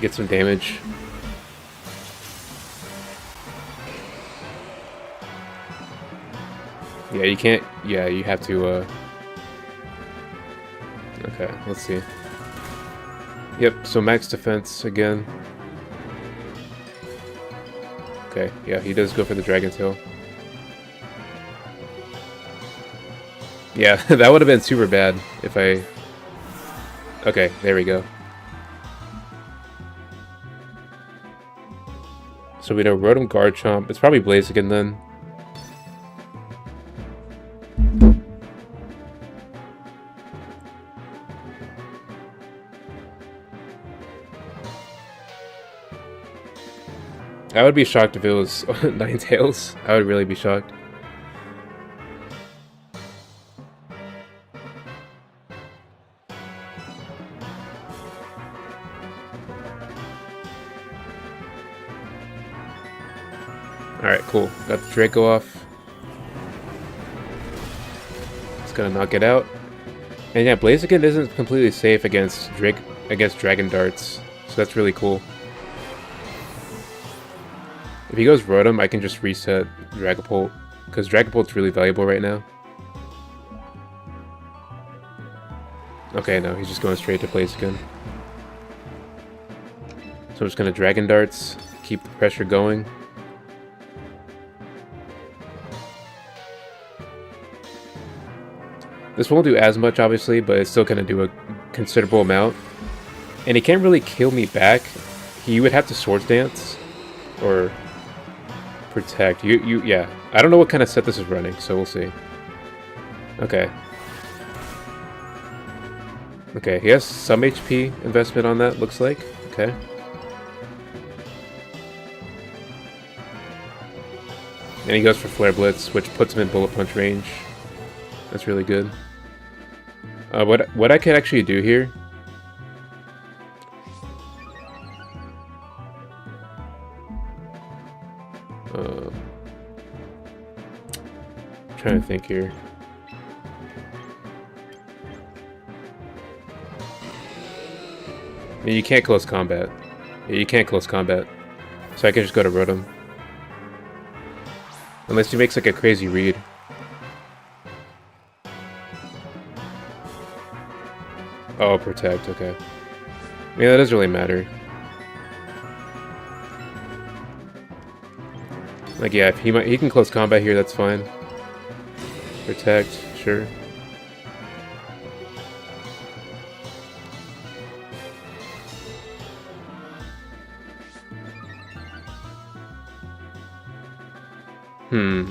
Get some damage. Yeah, you can't. Yeah, you have to. Okay, let's see. Yep. So max defense again. Okay. Yeah, he does go for the Dragon Tail. Yeah, that would have been super bad if I. Okay, there we go. So we know Rotom, Garchomp. It's probably Blaziken then. I would be shocked if it was Ninetales. I would really be shocked. Alright, cool. Got the Draco off. It's gonna knock it out. And yeah, Blaziken isn't completely safe against Dragon Darts. So that's really cool. If he goes Rotom, I can just reset Dragapult, because Dragapult's really valuable right now. Okay, no, he's just going straight to Blaziken. So I'm just going to Dragon Darts, keep the pressure going. This won't do as much, obviously, but it's still going to do a considerable amount. And he can't really kill me back. He would have to Swords Dance, or Protect. Yeah. I don't know what kind of set this is running, so we'll see. Okay. Okay, he has some HP investment on that, looks like. Okay. And he goes for Flare Blitz, which puts him in Bullet Punch range. That's really good. What I could actually do here... trying to think here. I mean, you can't close combat. Yeah, you can't close combat. So I can just go to Rotom. Unless he makes like a crazy read. Oh, Protect, okay. I mean, that doesn't really matter. Like, yeah, if he can close combat here, that's fine. Protect, sure.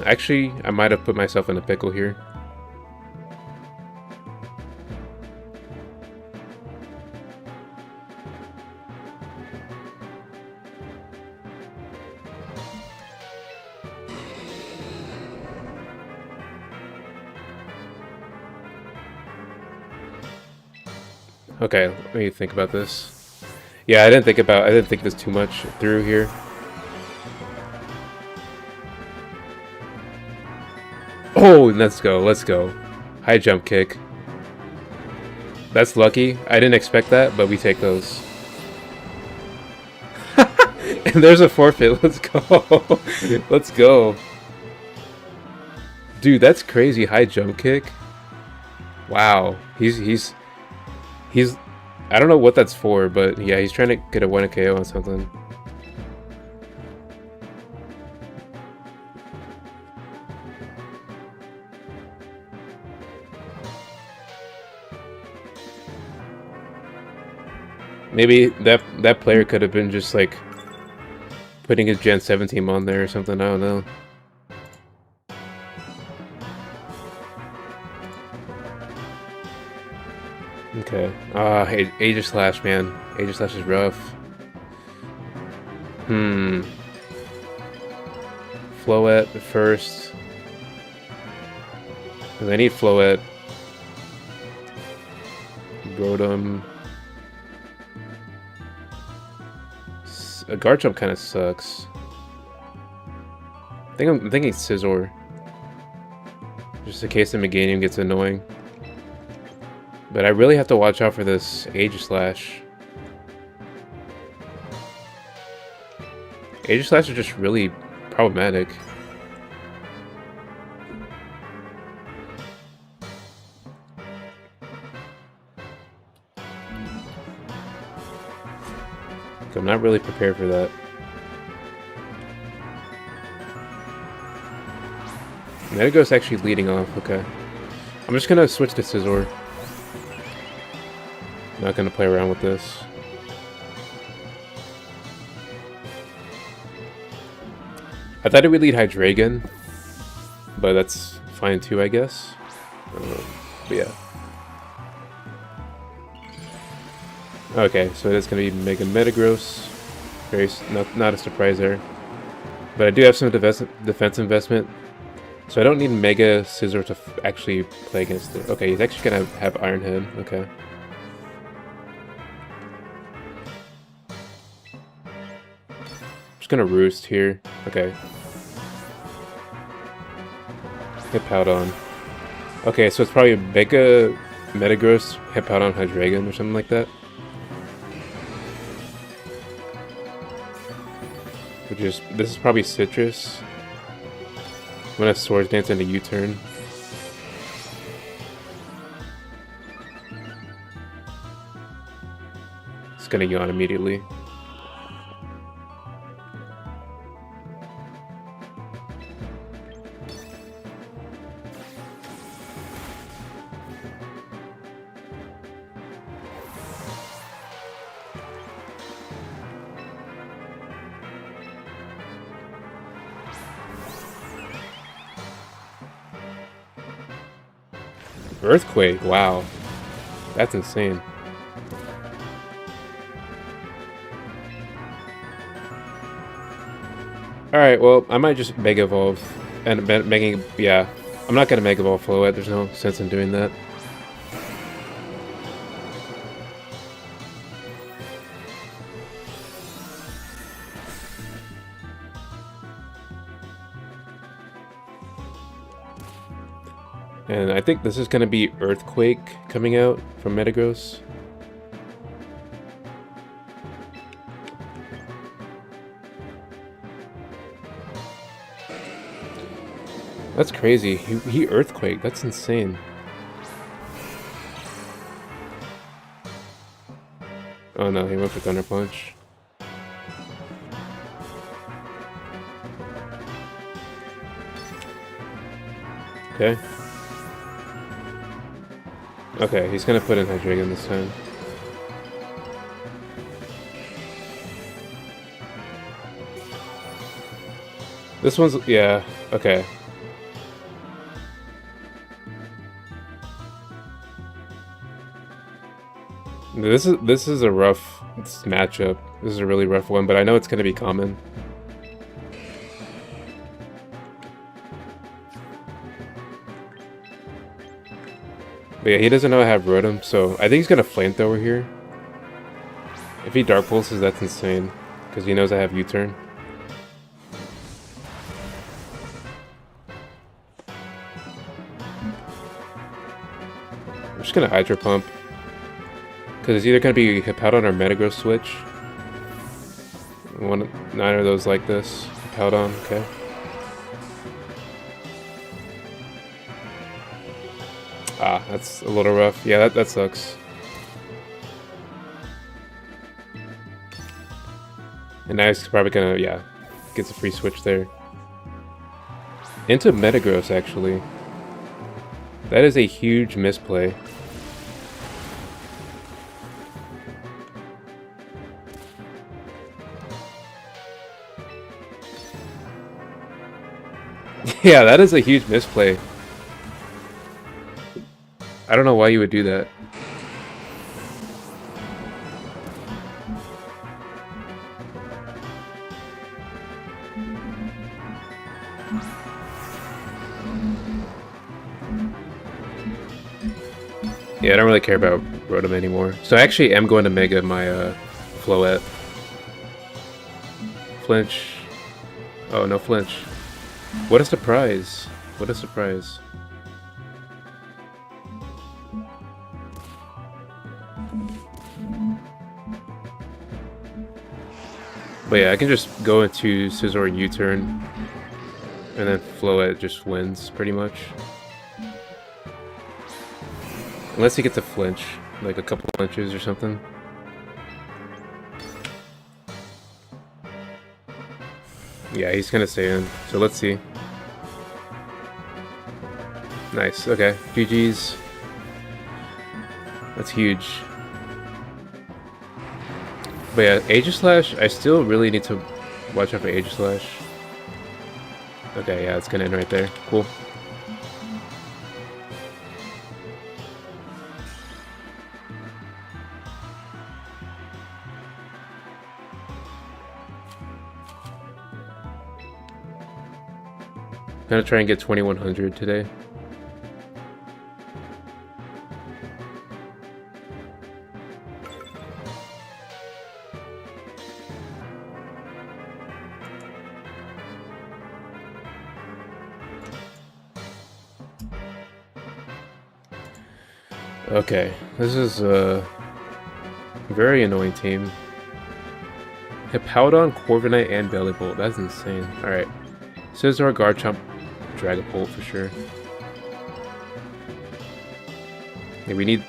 Actually, I might have put myself in a pickle here. Okay, let me think about this. Yeah, I didn't think this too much through here. Oh, let's go. High jump kick. That's lucky. I didn't expect that, but we take those. And there's a forfeit. Let's go. Let's go. Dude, that's crazy. High jump kick. Wow. He's I don't know what that's for, but yeah, he's trying to get a 1 KO on something. Maybe that player could have been just like putting his Gen 7 team on there or something, I don't know. Okay. Aegislash, man. Aegislash is rough. Floette first. Cause I need Floette. Rotom. A Garchomp kind of sucks. I'm thinking Scizor. Just in case the Meganium gets annoying. But I really have to watch out for this Aegislash. Aegislash are just really problematic. I'm not really prepared for that. Metagross actually leading off, okay. I'm just gonna switch to Scizor. Not gonna play around with this. I thought it would lead Hydreigon, but that's fine too, I guess. But yeah. Okay, so it is going to be Mega Metagross. Not a surprise there. But I do have some defense investment. So I don't need Mega Scizor to actually play against it. Okay, he's actually going to have Iron Head. Okay. Just going to Roost here. Okay. Hippowdon. Okay, so it's probably Mega Metagross, Hippowdon, Hydreigon or something like that. This is probably Citrus. I'm gonna Swords Dance into U-turn. It's gonna yawn immediately. Earthquake, wow. That's insane. Alright, well, I might just Mega Evolve. And making, yeah. I'm not gonna Mega Evolve Floette, there's no sense in doing that. And I think this is going to be Earthquake coming out from Metagross. That's crazy. He Earthquake. That's insane. Oh no, he went for Thunder Punch. Okay. Okay, he's gonna put in Hydreigon this time. This one's, yeah, okay. This is a rough matchup. This is a really rough one, but I know it's gonna be common. But yeah, he doesn't know I have Rotom, so I think he's gonna Flamethrower here. If he Dark Pulses, that's insane, because he knows I have U-turn. I'm just gonna Hydro Pump, because it's either gonna be Hippowdon or Metagross switch. Neither of those like this. Hippowdon, okay. Ah, that's a little rough. Yeah, that sucks. And now he's probably gonna, yeah, gets a free switch there. Into Metagross, actually. That is a huge misplay. Yeah, that is a huge misplay. I don't know why you would do that. Yeah, I don't really care about Rotom anymore. So I actually am going to Mega my Floette. Flinch. Oh, no flinch. What a surprise. What a surprise. But yeah, I can just go into Scizor U-turn, and then Floette just wins, pretty much. Unless he gets a flinch, like a couple flinches or something. Yeah, he's gonna stay in, so let's see. Nice, okay. GG's. That's huge. But yeah, Aegislash, I still really need to watch out for Aegislash. Okay, yeah, it's gonna end right there. Cool. Gonna try and get 2100 today. Okay, this is a very annoying team. Hippowdon, Corviknight, and Bellibolt. That's insane. Alright. Scizor, Garchomp, Dragapult for sure. Yeah, we need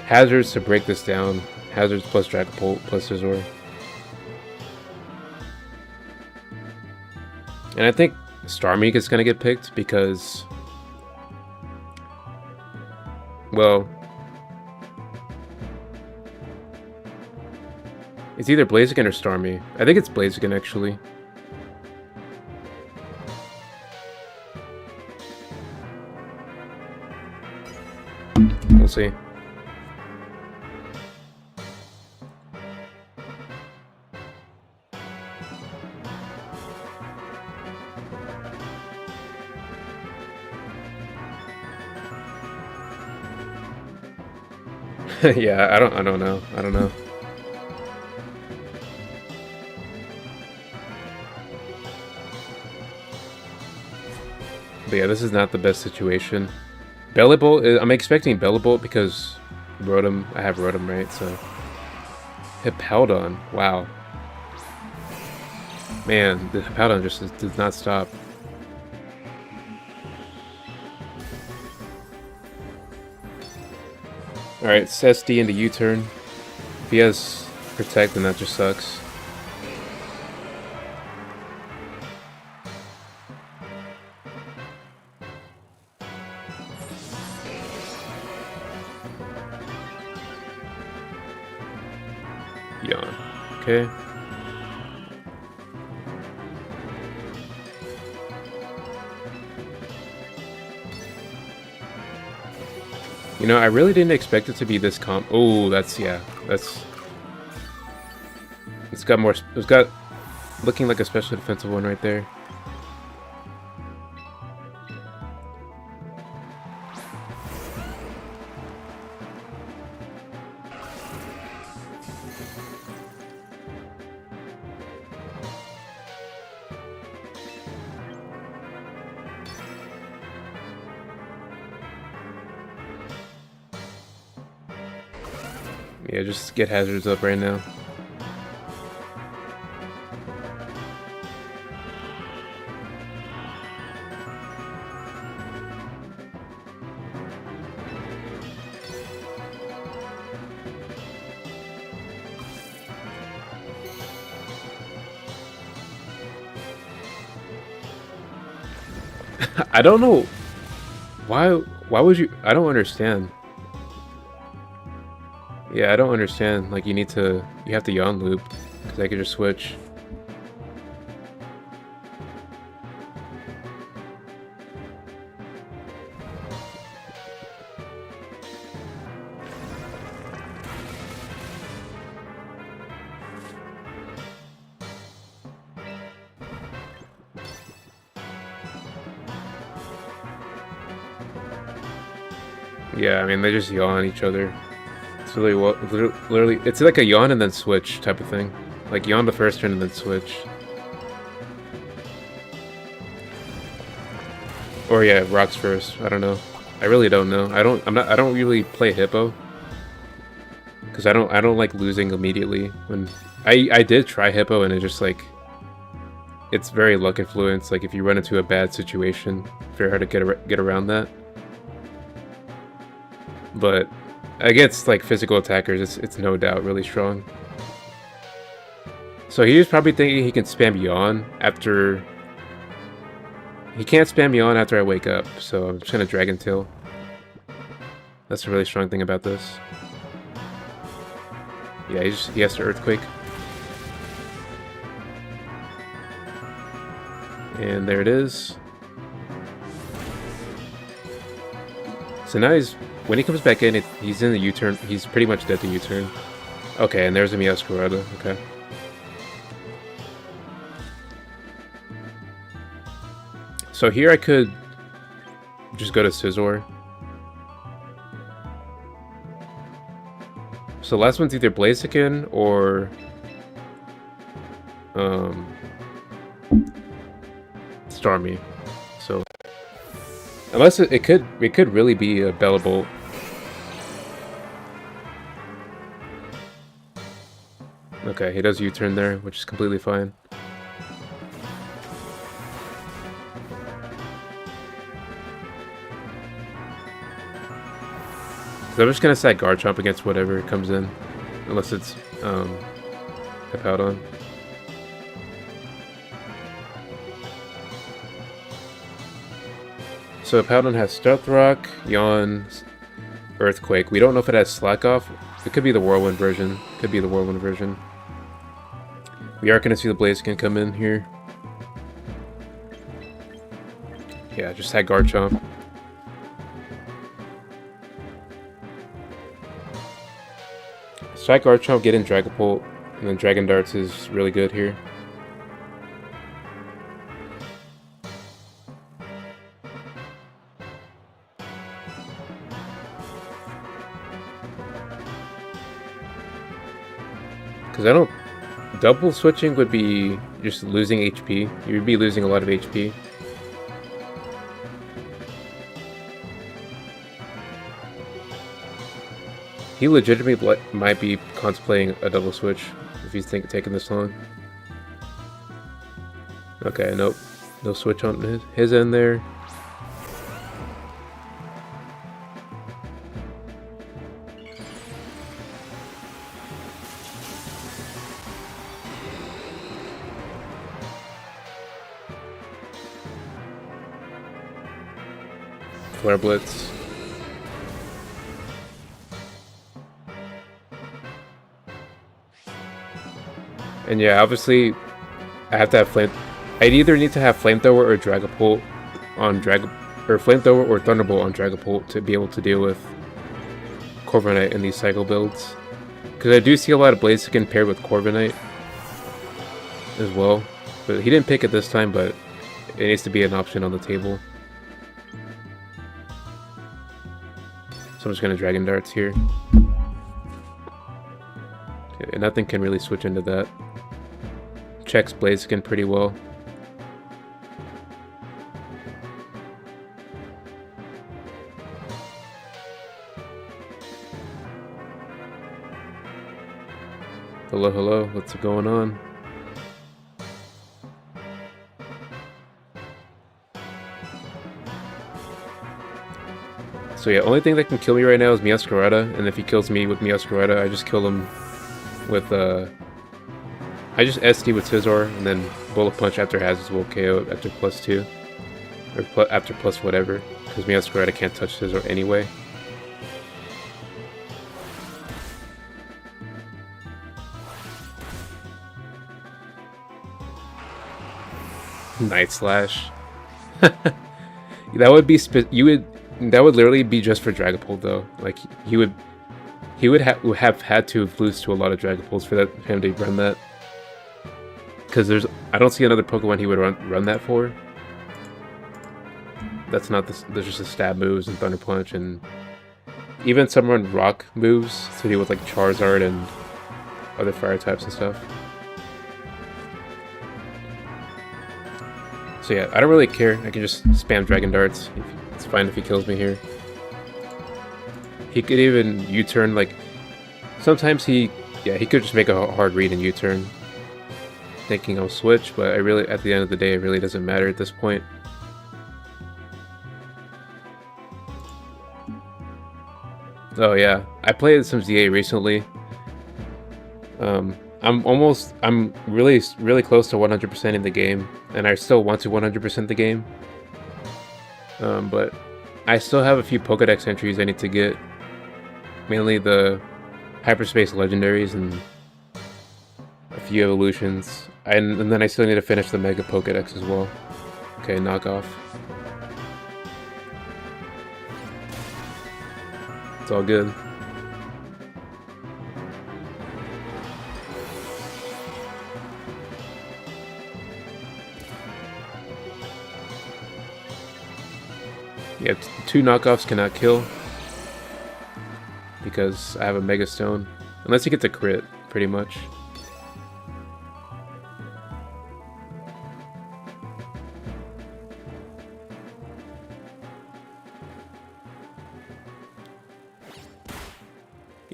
hazards to break this down. Hazards plus Dragapult plus Scizor. And I think Starmie is going to get picked because, well, it's either Blaziken or Starmie. I think it's Blaziken actually. We'll see. Yeah, I don't know. I don't know. But yeah, this is not the best situation. Bellibolt, I'm expecting Bellibolt because Rotom, I have Rotom, right? So Hippowdon, wow. Man, the Hippowdon just does not stop. Alright, it's SD into U-turn. If he has Protect, then that just sucks. Yawn. Okay. You know, I really didn't expect it to be this comp. Oh, that's, yeah, that's... It's got more... It's got... Looking like a special defensive one right there. Yeah, just get hazards up right now. I don't know why would you... I don't understand. Yeah, I don't understand. Like, you have to yawn loop, because I could just switch. Yeah, I mean, they just yawn each other. It's really well, literally, it's like a yawn and then switch type of thing. Like yawn the first turn and then switch. Or yeah, rocks first. I don't know. I really don't know. I don't really play Hippo. Because I don't like losing immediately. When I did try Hippo and it just like, it's very luck influenced. Like if you run into a bad situation, very hard to get around that. But against like physical attackers, it's no doubt really strong. So he was probably thinking he can spam yawn after. He can't spam yawn after I wake up, so I'm just gonna Dragon Tail. That's a really strong thing about this. Yeah, he has to Earthquake. And there it is. So now when he comes back in, he's in the U-turn. He's pretty much dead to U-turn. Okay, and there's a Meowscarada. Okay. So here I could just go to Scizor. So last one's either Blaziken or Starmie. So unless it could really be a Bellabolt. Okay, he does U-turn there, which is completely fine. So I'm just gonna set Garchomp against whatever comes in, unless it's Hippowdon. So Hippowdon has Stealth Rock, Yawn, Earthquake. We don't know if it has Slack Off. It could be the Whirlwind version. Could be the Whirlwind version. We are gonna see the Blaziken come in here. Yeah, just had Garchomp. Strike Garchomp, get in Dragapult, and then Dragon Darts is really good here. Because I don't... Double switching would be just losing HP. You would be losing a lot of HP. He legitimately might be contemplating a double switch if he's taking this long. Okay, nope. No switch on his end there. Flare Blitz. And yeah, obviously, I have to have I'd either need to have Flamethrower or Dragapult on or Flamethrower or Thunderbolt on Dragapult to be able to deal with Corviknight in these cycle builds. Because I do see a lot of Blaziken paired with Corviknight as well. But he didn't pick it this time, but it needs to be an option on the table. So I'm just going to Dragon Darts here. Okay, and nothing can really switch into that. Checks Blaziken pretty well. Hello, hello, what's going on? So yeah, only thing that can kill me right now is Meowscarada, and if he kills me with Meowscarada, I just kill him with I just SD with Scizor, and then Bullet Punch after Hazard's will KO after +2. Or after plus whatever, because Meowscarada can't touch Scizor anyway. Night Slash. That would be that would literally be just for Dragapult though. Like he would have had to lose to a lot of Dragapults for him to run that. Because I don't see another Pokemon he would run that for. That's not there's just the stab moves and Thunder Punch and even some run rock moves to deal with like Charizard and other fire types and stuff. So yeah, I don't really care. I can just spam Dragon Darts. It's fine if he kills me here. He could even U-turn, like, sometimes he could just make a hard read and U-turn, thinking I'll switch, but at the end of the day, it really doesn't matter at this point. Oh yeah, I played some ZA recently. I'm really close to 100% in the game, and I still want to 100% the game. But I still have a few Pokédex entries I need to get. Mainly the Hyperspace Legendaries and a few evolutions. And then I still need to finish the Mega Pokédex as well. Okay, knockoff. It's all good. Yeah, 2 knockoffs cannot kill because I have a Mega Stone. Unless you get the crit, pretty much.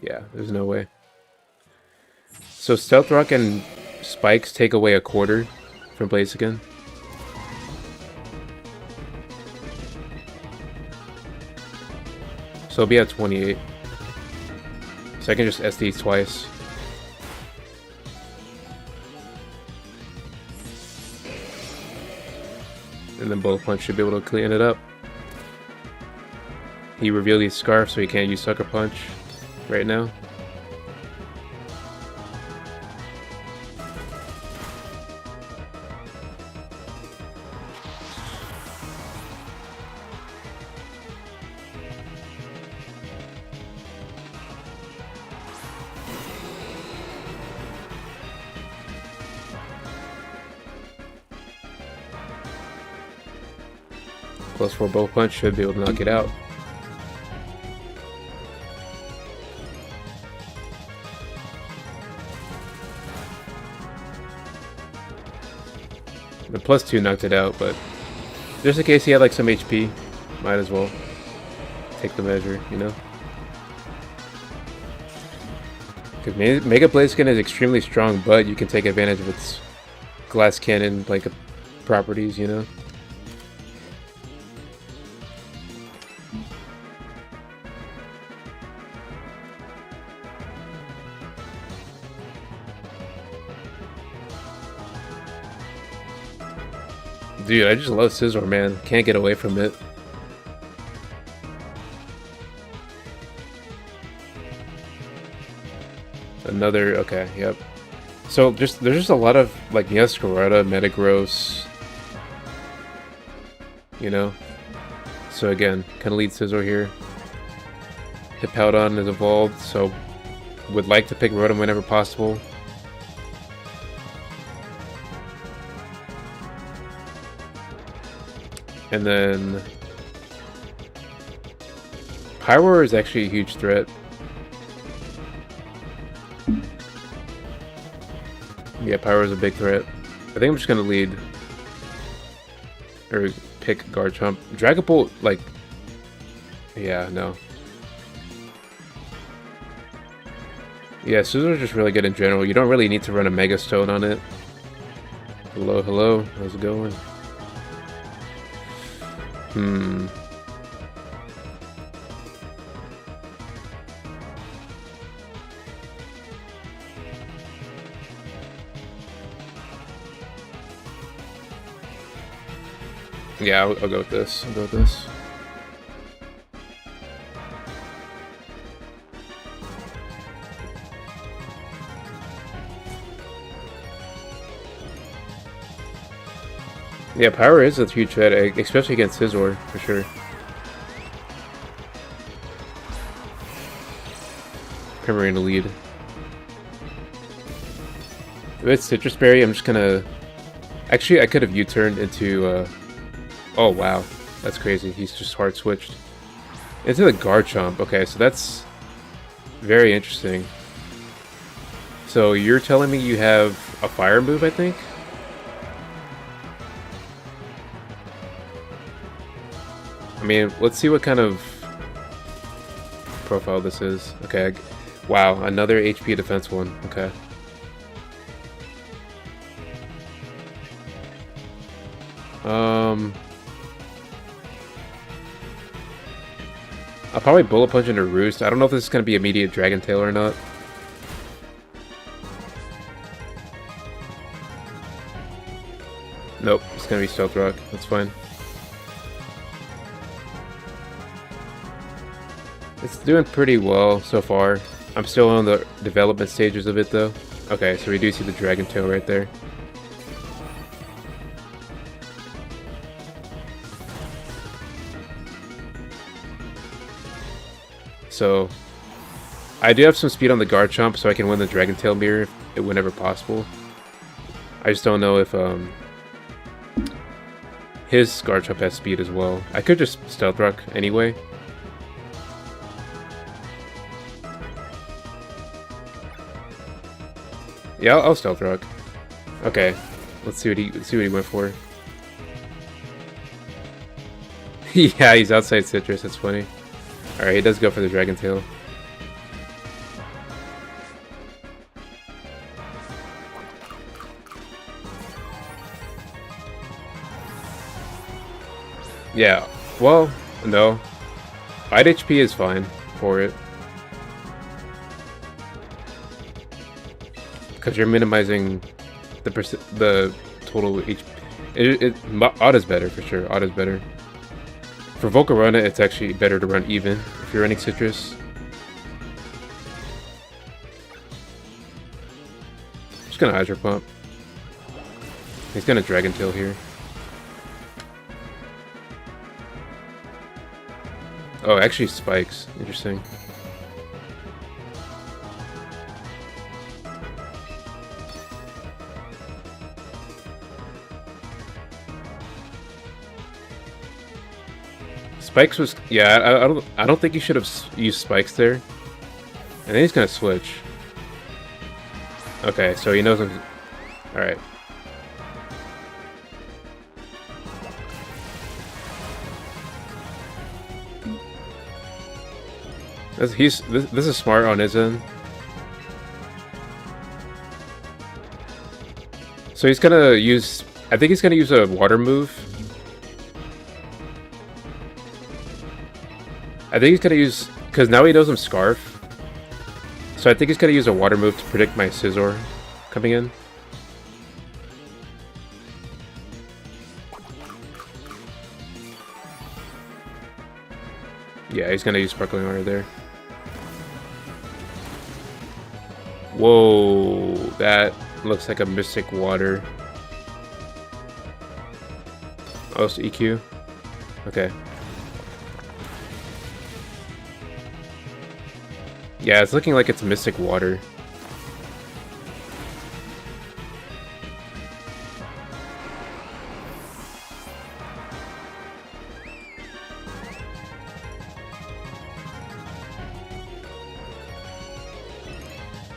Yeah, there's no way. So Stealth Rock and Spikes take away a quarter from Blaziken. So I'll be at 28. So I can just SD twice. And then Bullet Punch should be able to clean it up. He revealed his Scarf, so he can't use Sucker Punch right now. +4 Bullet Punch should be able to knock it out. The +2 knocked it out, but just in case he had like some HP, might as well take the measure, you know? Because Mega Blaziken is extremely strong, but you can take advantage of its Glass Cannon like properties, you know? Dude, I just love Scizor, man. Can't get away from it. Another, okay, yep. So there's just a lot of like Yescarada, Metagross, you know. So again, kind of lead Scizor here. Hippowdon is evolved, so would like to pick Rotom whenever possible. And then Pyroar is actually a huge threat. Yeah, Pyroar is a big threat. I think I'm just gonna lead or pick Garchomp. Dragapult, like, yeah, no. Yeah, Scizor's just really good in general. You don't really need to run a Mega Stone on it. Hello, hello, how's it going? Yeah, I'll go with this. I'll go with this. Yeah, Power is a huge threat, especially against Scizor, for sure. Primarina lead. If it's Citrus Berry, I'm just gonna... Actually, I could have U-turned into... Oh, wow. That's crazy. He's just hard switched. Into the Garchomp. Okay, so that's very interesting. So you're telling me you have a fire move, I think? I mean, let's see what kind of profile this is. Okay, wow, another HP defense one. Okay. I'll probably Bullet Punch into Roost. I don't know if this is going to be immediate Dragon Tail or not. Nope, it's going to be Stealth Rock. That's fine. It's doing pretty well so far. I'm still on the development stages of it though. Okay, so we do see the Dragon Tail right there. So, I do have some speed on the Garchomp, so I can win the Dragon Tail mirror whenever possible. I just don't know if his Garchomp has speed as well. I could just Stealth Rock anyway. Yeah, I'll Stealth Rock. Okay, let's see what he went for. Yeah, he's outside Citrus. That's funny. All right, he does go for the Dragon Tail. Yeah. Well, no. 5 HP is fine for it. Because you're minimizing the total HP. Odd is better for sure. Odd is better. For Volcarona, it's actually better to run even if you're running Citrus. Just gonna Hydro Pump. He's gonna Dragon Tail here. Oh, actually spikes. Interesting. Spikes was, yeah. I don't think you should have used spikes there. And then he's gonna switch. Okay, so he knows. All right. This is smart on his end. So he's gonna use. I think he's gonna use a water move. I think he's gonna use, because now he knows I'm Scarf. So I think he's gonna use a water move to predict my Scizor coming in. Yeah, he's gonna use Sparkling Water there. Whoa, that looks like a Mystic Water. Oh, it's EQ. Okay. Yeah, it's looking like it's Mystic Water.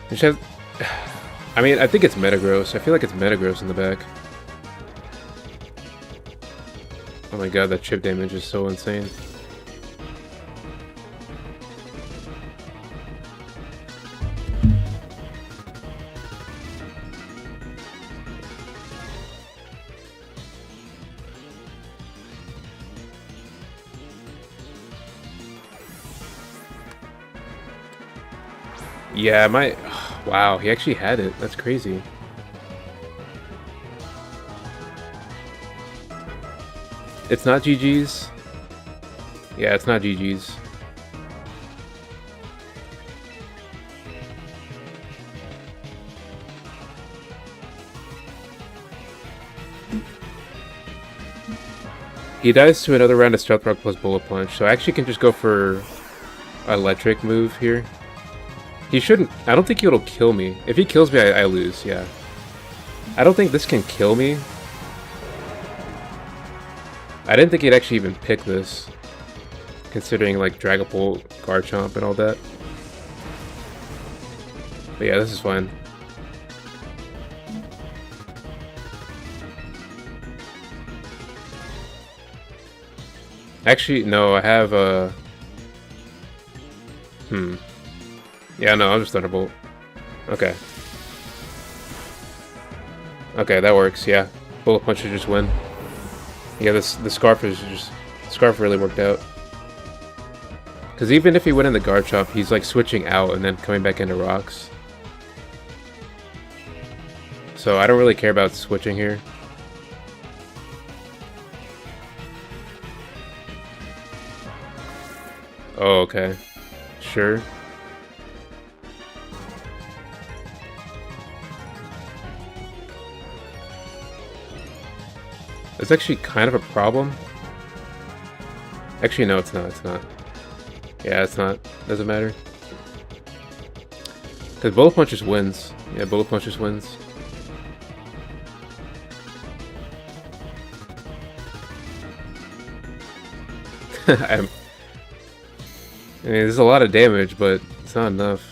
Which has, I mean, I think it's Metagross. I feel like it's Metagross in the back. Oh my god, that chip damage is so insane. Yeah, wow, he actually had it. That's crazy. It's not GG's. Yeah, it's not GG's. He dies to another round of Stealth Rock plus Bullet Punch, so I actually can just go for Electric move here. He shouldn't. I don't think it'll kill me. If he kills me, I lose, yeah. I don't think this can kill me. I didn't think he'd actually even pick this. considering like Dragapult, Garchomp, and all that. But yeah, this is fine. Actually, no, I have a... Yeah, no, I'll just Thunderbolt. Okay. Okay, that works, yeah. Bullet Punch should just win. Yeah, the Scarf is just... Scarf really worked out. Because even if he went in the Garchomp, he's like switching out and then coming back into rocks. So I don't really care about switching here. Oh, okay. Sure. It's actually kind of a problem. Actually, no, it's not. It's not. Yeah, it's not. Doesn't matter. Because Bullet Punch just wins. Yeah, Bullet Punch just wins. I mean, there's a lot of damage, but it's not enough.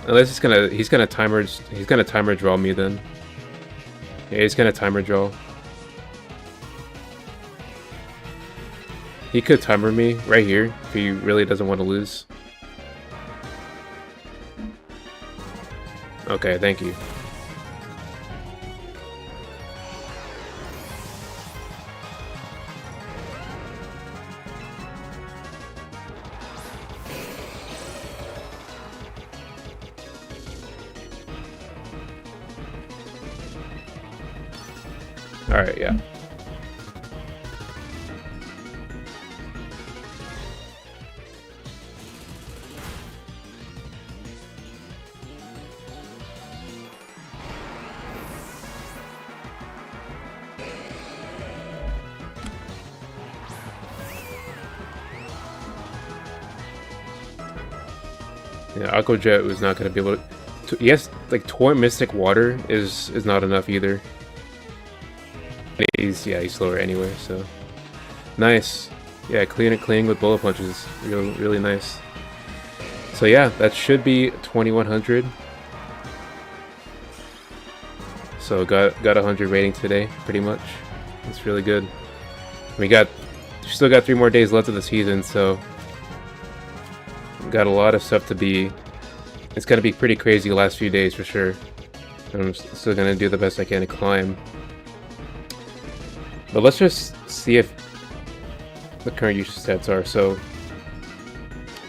Unless he's gonna timer draw me then. Yeah, he's gonna timer draw. He could timer me right here if he really doesn't want to lose. Okay, thank you. Alright, yeah. Yeah, Aqua Jet was not going to be able to... Yes, like Torrent Mystic Water is not enough either. He's slower anyway, so... Nice. Yeah, clean with Bullet Punches. Really nice. So yeah, that should be 2100. So got 100 rating today, pretty much. It's really good. We still got 3 more days left of the season, so... Got a lot of stuff to be... It's gonna be pretty crazy the last few days for sure. I'm still gonna do the best I can to climb. But let's just see if the current usage stats are. So,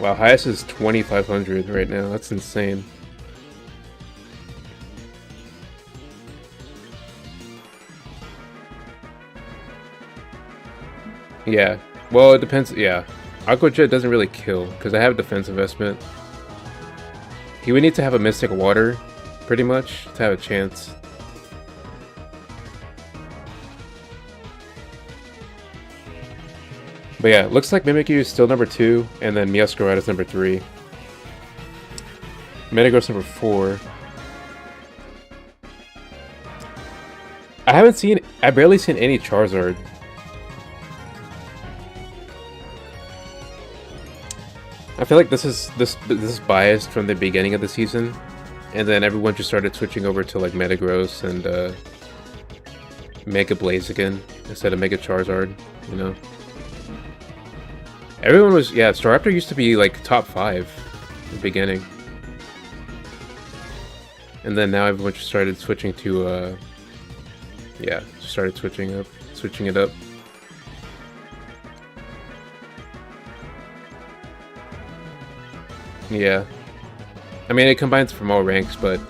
wow, highest is 2500 right now. That's insane. Yeah, well, it depends. Yeah, Aqua Jet doesn't really kill because I have defense investment. He would need to have a Mystic Water, pretty much, to have a chance. But yeah, looks like Mimikyu is still number 2, and then Meowscarada is number 3. Metagross number 4. I've barely seen any Charizard. I feel like this is biased from the beginning of the season, and then everyone just started switching over to like Metagross and Mega Blaziken instead of Mega Charizard, you know. Everyone was, yeah, Staraptor used to be like top 5 in the beginning. And then now everyone just started switching to yeah, started switching it up. Yeah, I mean it combines from all ranks, but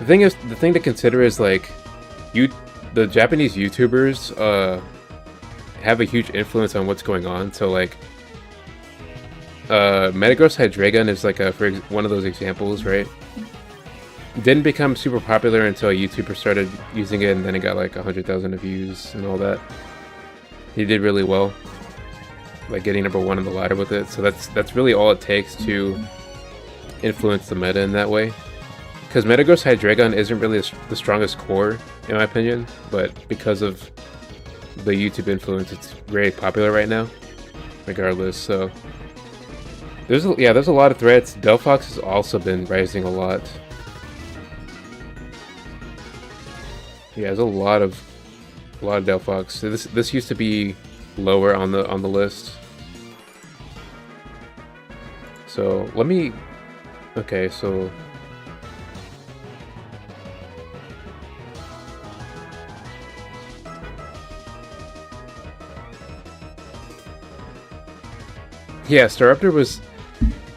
the thing to consider is like the Japanese YouTubers have a huge influence on what's going on. So like Metagross Hydreigon is like one of those examples, right? Didn't become super popular until a YouTuber started using it, and then it got like 100,000 views and all that. He did really well, like getting #1 on the ladder with it. So that's really all it takes to influence the meta in that way. Because Metagross Hydreigon isn't really the strongest core, in my opinion, but because of the YouTube influence, it's very popular right now, regardless. So there's a lot of threats. Delphox has also been rising a lot. Yeah, there's a lot of Delphox. So this used to be lower on the list. So let me. Okay, so. Yeah, Staraptor was...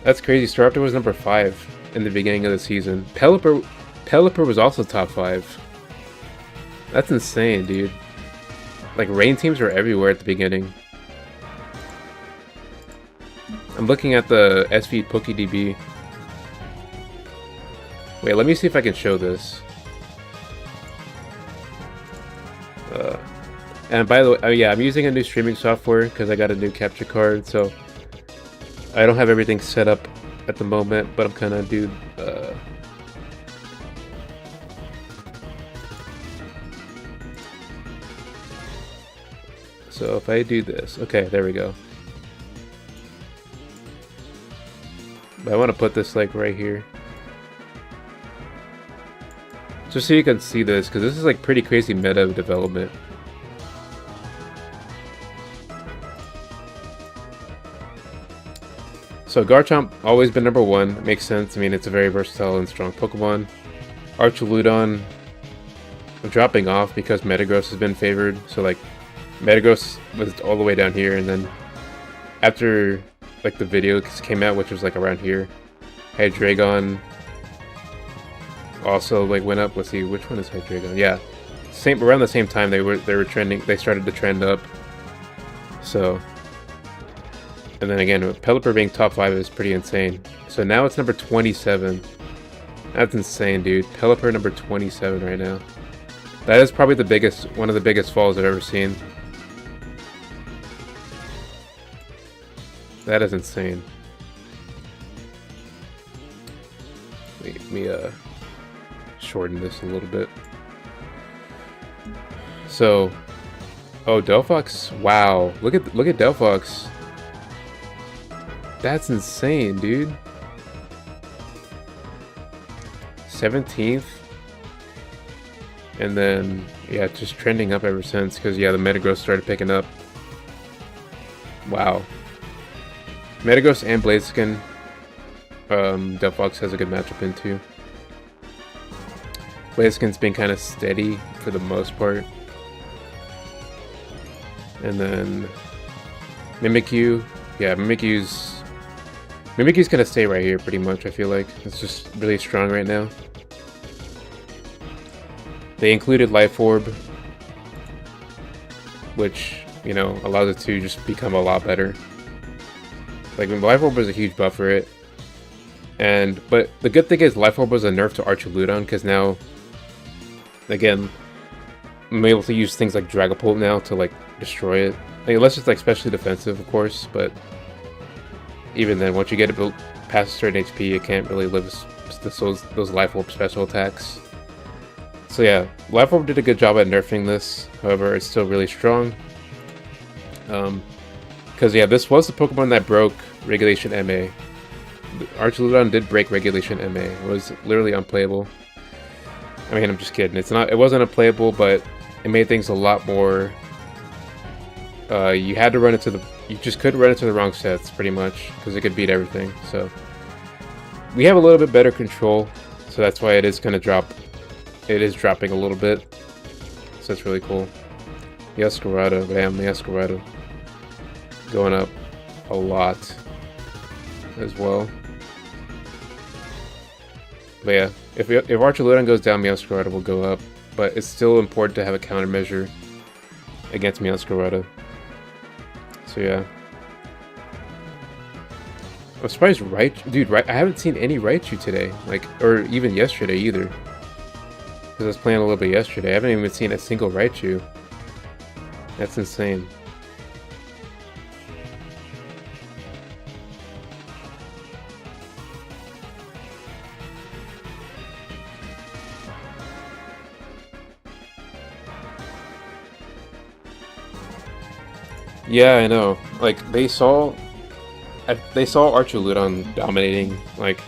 That's crazy. Staraptor was number 5 in the beginning of the season. Pelipper was also top 5. That's insane, dude. Like, rain teams were everywhere at the beginning. I'm looking at the SV PokeDB. Wait, let me see if I can show this. And by the way, oh yeah, I'm using a new streaming software because I got a new capture card, so I don't have everything set up at the moment, but I'm kind of doing. So if I do this, okay, there we go. But I want to put this like right here, just so you can see this, because this is like pretty crazy meta development. So Garchomp always been number 1. It makes sense. I mean, it's a very versatile and strong Pokemon. Archaludon dropping off because Metagross has been favored. So like, Metagross was all the way down here, and then after like the video came out, which was like around here, Hydreigon also like went up. Let's see, which one is Hydreigon? Yeah, around the same time they were trending. They started to trend up. So. And then again, Pelipper being top 5 is pretty insane. So now it's number 27. That's insane, dude. Pelipper number 27 right now. That is probably one of the biggest falls I've ever seen. That is insane. Let me shorten this a little bit. So, oh, Delphox. Wow, look at Delphox. That's insane, dude. 17th. And then, yeah, just trending up ever since, because, yeah, the Metagross started picking up. Wow. Metagross and Blaziken, Delphox has a good matchup into. Blaziken's been kind of steady for the most part. And then Mimikyu. Yeah, Mimikyu's gonna stay right here pretty much, I feel like. It's just really strong right now. They included Life Orb, which, you know, allows it to just become a lot better. Like, Life Orb was a huge buff for it. But the good thing is Life Orb was a nerf to Archaludon, because now, again, I'm able to use things like Dragapult now to, like, destroy it. Like, unless it's, like, specially defensive, of course, but even then, once you get it built past a certain HP, it can't really live those Life Orb special attacks. So yeah, Life Orb did a good job at nerfing this. However, it's still really strong. Because yeah, this was the Pokemon that broke Regulation MA. Archaludon did break Regulation MA. It was literally unplayable. I mean, I'm just kidding. It wasn't unplayable, but it made things a lot more. You had to run into you just couldn't run into the wrong sets, pretty much, because it could beat everything. So we have a little bit better control, so that's why it is going to drop. It is dropping a little bit, so that's really cool. Yaskarado, bam, Yaskarado, going up a lot as well. But yeah, if Archaludon goes down, Meowscarada will go up, but it's still important to have a countermeasure against Meowscarada. So yeah, I'm surprised dude, I haven't seen any Raichu today, like, or even yesterday either, because I was playing a little bit yesterday. I haven't even seen a single Raichu. That's insane. Yeah, I know. Like they saw Archuludon dominating. Like,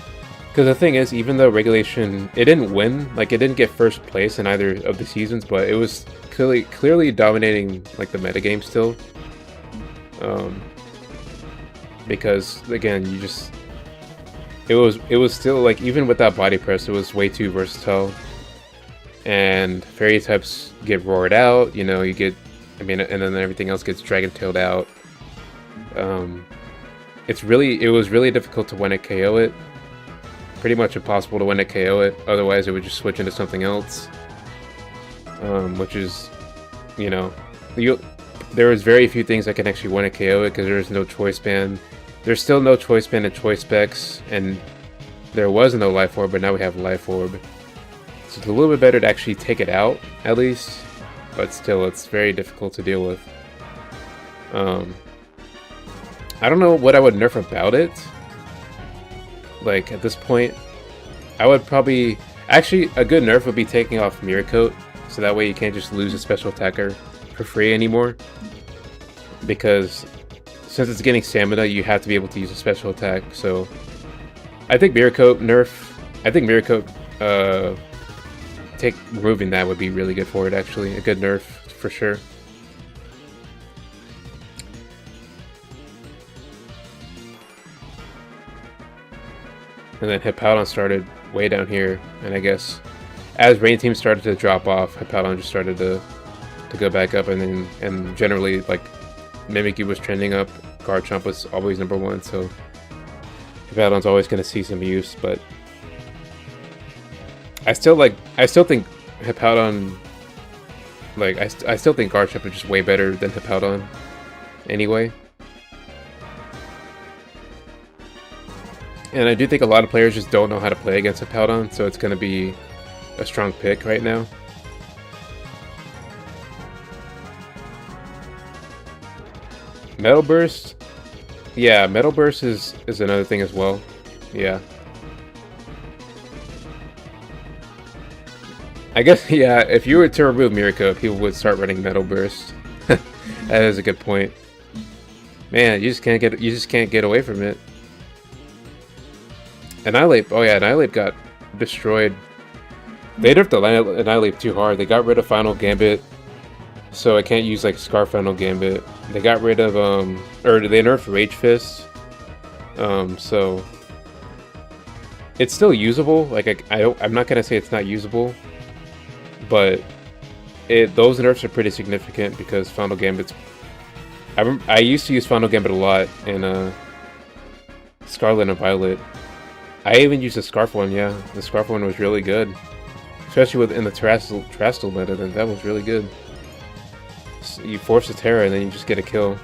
because the thing is, even though regulation, it didn't win. Like, it didn't get first place in either of the seasons, but it was clearly dominating like the metagame still. Because again, it was still like, even with that body press, it was way too versatile. And fairy types get roared out, you know, you get, I mean, and then everything else gets dragon tailed out. It was really difficult to win a KO it. Pretty much impossible to win a KO it, otherwise it would just switch into something else. Which is, you know, there was very few things that can actually win a KO it because there's no choice band. There's still no choice band and choice specs, and there was no life orb, but now we have life orb. So it's a little bit better to actually take it out, at least, but still, it's very difficult to deal with. I don't know what I would nerf about it. Like, at this point, I would probably... Actually, a good nerf would be taking off Mirror Coat, so that way you can't just lose a special attacker for free anymore. Because since it's getting stamina, you have to be able to use a special attack, so... I think Mirror Coat nerf... I think Mirror Coat, removing that would be really good for it, actually. A good nerf, for sure. And then Hippowdon started way down here, and I guess as Rain Team started to drop off, Hippowdon just started to go back up, and generally, like, Mimikyu was trending up, Garchomp was always #1, so Hippowdon's always going to see some use, but I still think Hippowdon, like, I still think Garchomp is just way better than Hippowdon anyway. And I do think a lot of players just don't know how to play against Hippowdon, so it's going to be a strong pick right now. Metal Burst? Yeah, Metal Burst is another thing as well. Yeah. I guess, yeah, if you were to remove Mirko, people would start running Metal Burst. That is a good point. Man, you just can't get away from it. Annihilate, oh yeah, Annihilate got destroyed. They nerfed Annihilate too hard. They got rid of Final Gambit, so I can't use like Scarf Final Gambit. They got rid of or they nerfed Rage Fist, so it's still usable. Like I'm not gonna say it's not usable, but those nerfs are pretty significant because Final Gambit's. I used to use Final Gambit a lot in Scarlet and Violet. I even used the Scarf one, yeah. The Scarf one was really good. Especially in the Terrestrial meta, then that was really good. So you force a Terra and then you just get a kill.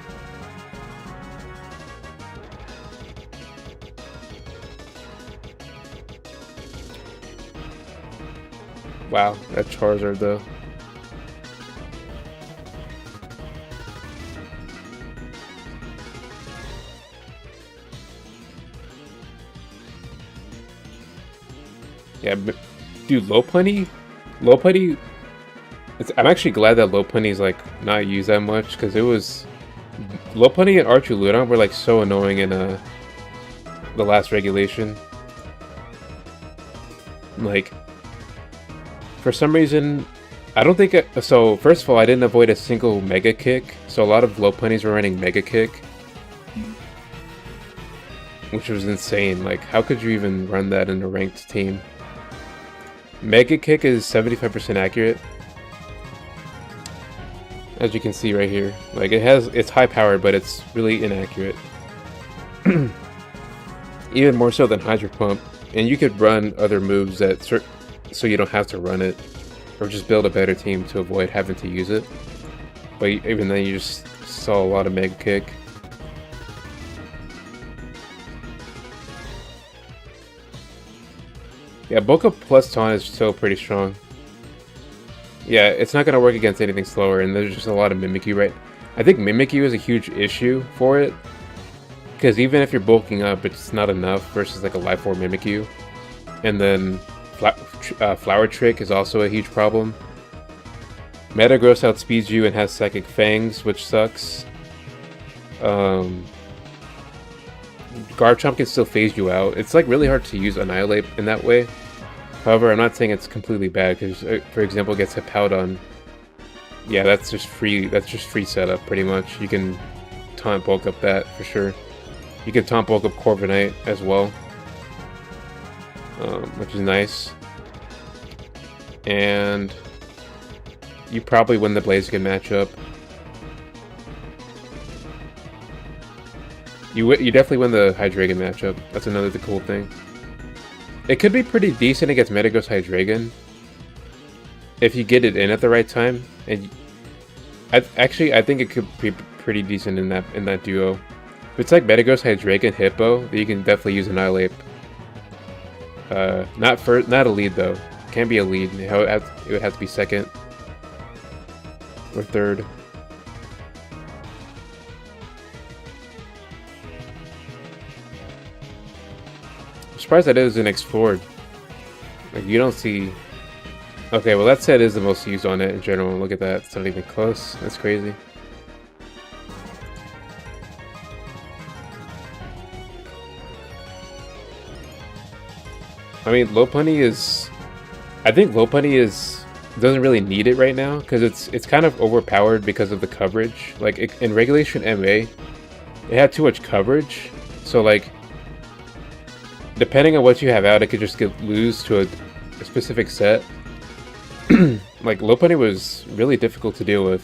Wow, that Charizard though. Yeah, but dude, Lopunny, I'm actually glad that Lopunny's like not used that much because it was Lopunny and Archuludon were like so annoying in the last regulation. Like, for some reason, I don't think so. First of all, I didn't avoid a single Mega Kick, so a lot of Lopunnies were running Mega Kick, which was insane. Like, how could you even run that in a ranked team? Mega Kick is 75% accurate, as you can see right here. Like, it's high powered, but it's really inaccurate. Even more so than Hydro Pump. And you could run other moves so you don't have to run it, or just build a better team to avoid having to use it. But even then, you just saw a lot of Mega Kick. Yeah, Boca plus Taunt is still pretty strong. Yeah, it's not going to work against anything slower, and there's just a lot of Mimikyu, right? I think Mimikyu is a huge issue for it, because even if you're bulking up, it's not enough versus like a Life Orb Mimikyu. And then Flower Trick is also a huge problem. Metagross outspeeds you and has Psychic Fangs, which sucks. Garchomp can still phase you out. It's like really hard to use Annihilate in that way. However, I'm not saying it's completely bad because, for example, it gets Hippowdon. Yeah, that's just free. That's just free setup, pretty much. You can taunt bulk up that for sure. You can taunt bulk up Corviknight as well, which is nice. And you probably win the Blaziken matchup. You definitely win the Hydreigon matchup. That's another cool thing. It could be pretty decent against Metagross Hydreigon if you get it in at the right time. And I think it could be pretty decent in that duo. If it's like Metagross Hydreigon Hippo, then you can definitely use Annihilate. Not a lead though. Can't be a lead. It would have to be second or third. I'm surprised that isn't explored. Like, you don't see... Okay, well that set is the most used on it in general. Look at that. It's not even close. That's crazy. I mean, Lopunny is... I think Lopunny doesn't really need it right now because it's kind of overpowered because of the coverage. Like, in Regulation MA, it had too much coverage. So, like, depending on what you have out, it could just lose to a specific set. Like, Lopunny was really difficult to deal with.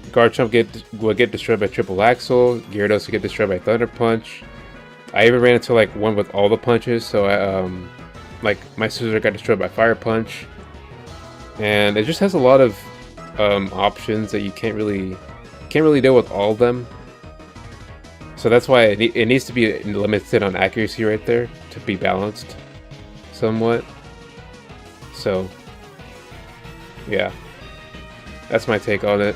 Garchomp would get destroyed by Triple Axle. Gyarados would get destroyed by Thunder Punch. I even ran into like one with all the punches, so like my Scizor got destroyed by Fire Punch. And it just has a lot of options that you can't really deal with all of them. So that's why it needs to be limited on accuracy right there to be balanced somewhat. So yeah, that's my take on it.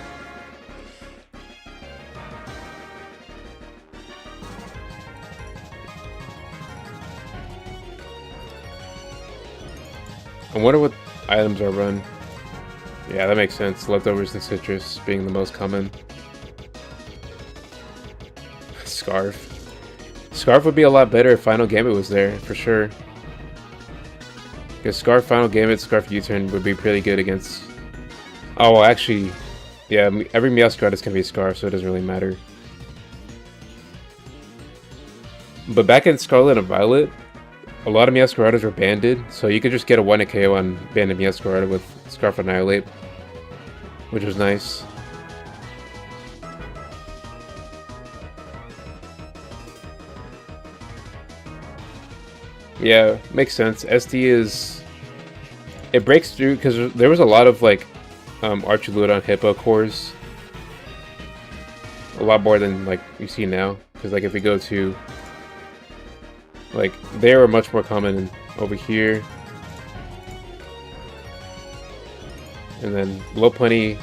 I wonder what items are run. Yeah, that makes sense. Leftovers and citrus being the most common. Scarf. Scarf would be a lot better if Final Gambit was there, for sure. Because Scarf, Final Gambit, Scarf U-turn would be pretty good against... Oh, well, actually, yeah, every Meowscarada can be Scarf, so it doesn't really matter. But back in Scarlet and Violet, a lot of Meowscaradas were banded, so you could just get a 1-hit KO on banded Meowscarada with Scarf Annihilate, which was nice. Yeah, makes sense. SD is... It breaks through, because there was a lot of, like, Archuludon Hippo cores. A lot more than, like, you see now. Because, like, if we go to... Like, they were much more common over here. And then Lopunny...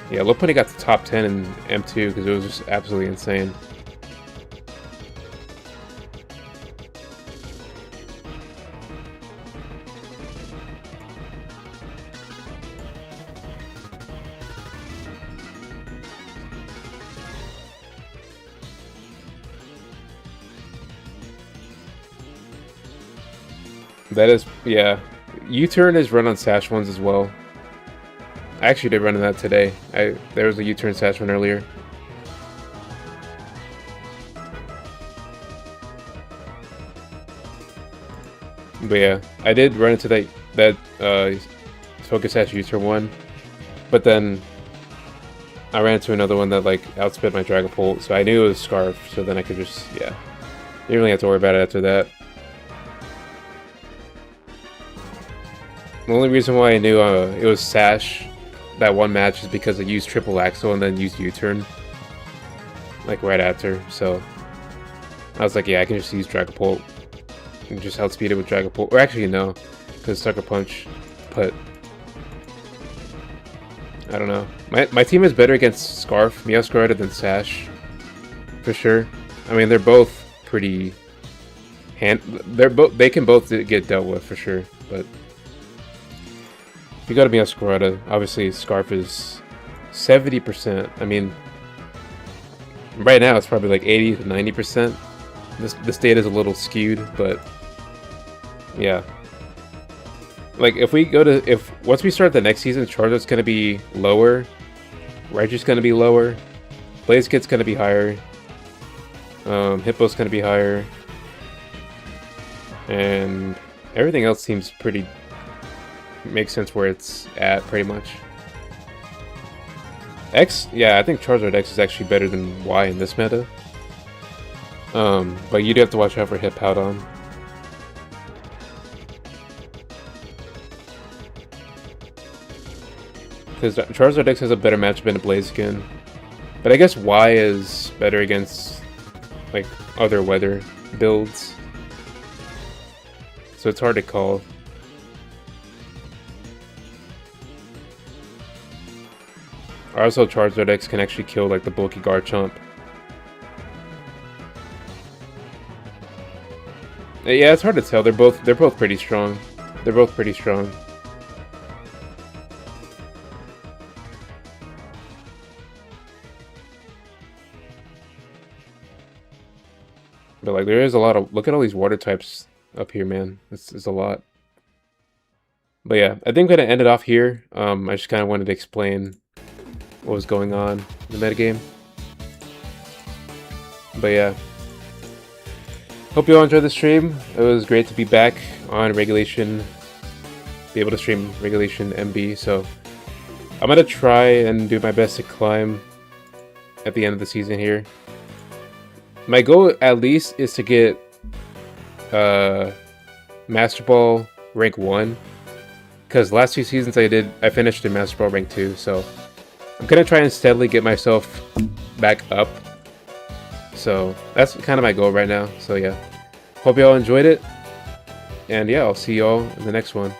Yeah, Lopunny got the top 10 in M2 because it was just absolutely insane. That is, yeah. U-turn is run on Sash ones as well. I actually did run in that today. There was a U-turn Sash one earlier. But yeah, I did run into that Focus Sash U-turn one. But then I ran into another one that like outspit my Dragapult, so I knew it was Scarf, so then I could just, yeah. Didn't really have to worry about it after that. The only reason why I knew it was Sash that one match is because I used Triple Axle and then used U-turn like right after, so I was like, yeah, I can just use Dragapult and just outspeed it with Dragapult, or actually no, because Sucker Punch, but I don't know. My team is better against Scarf, Meowscarada than Sash, for sure. I mean, they're both pretty they can both get dealt with for sure, but if you go to Meowscarada, obviously Scarf is 70%. I mean, Right now, it's probably like 80 to 90%. This data is a little skewed, but yeah. Like if once we start the next season, Charizard's gonna be lower, Raichu's gonna be lower, Blazekid's gonna be higher, Hippo's gonna be higher, and everything else seems pretty makes sense where it's at pretty much. X, yeah, I think Charizard X is actually better than Y in this meta. But you do have to watch out for Hippowdon. Because Charizard X has a better matchup in a Blaziken. But I guess Y is better against, like, other weather builds. So it's hard to call. Also, Charizard X can actually kill, like, the bulky Garchomp. Yeah, it's hard to tell. They're both pretty strong. They're both pretty strong. But like there is a lot of look at all these water types up here, man. This is a lot. But yeah, I think I'm gonna end it off here. I just kinda wanted to explain what was going on in the metagame. But yeah. Hope you all enjoyed the stream. It was great to be back on Regulation, be able to stream Regulation MB, so I'm gonna try and do my best to climb at the end of the season here. My goal at least is to get Master Ball rank 1, because last 2 seasons I finished in Master Ball rank 2, so I'm gonna try and steadily get myself back up. So that's kind of my goal right now. So yeah, hope you all enjoyed it, and yeah, I'll see you all in the next one.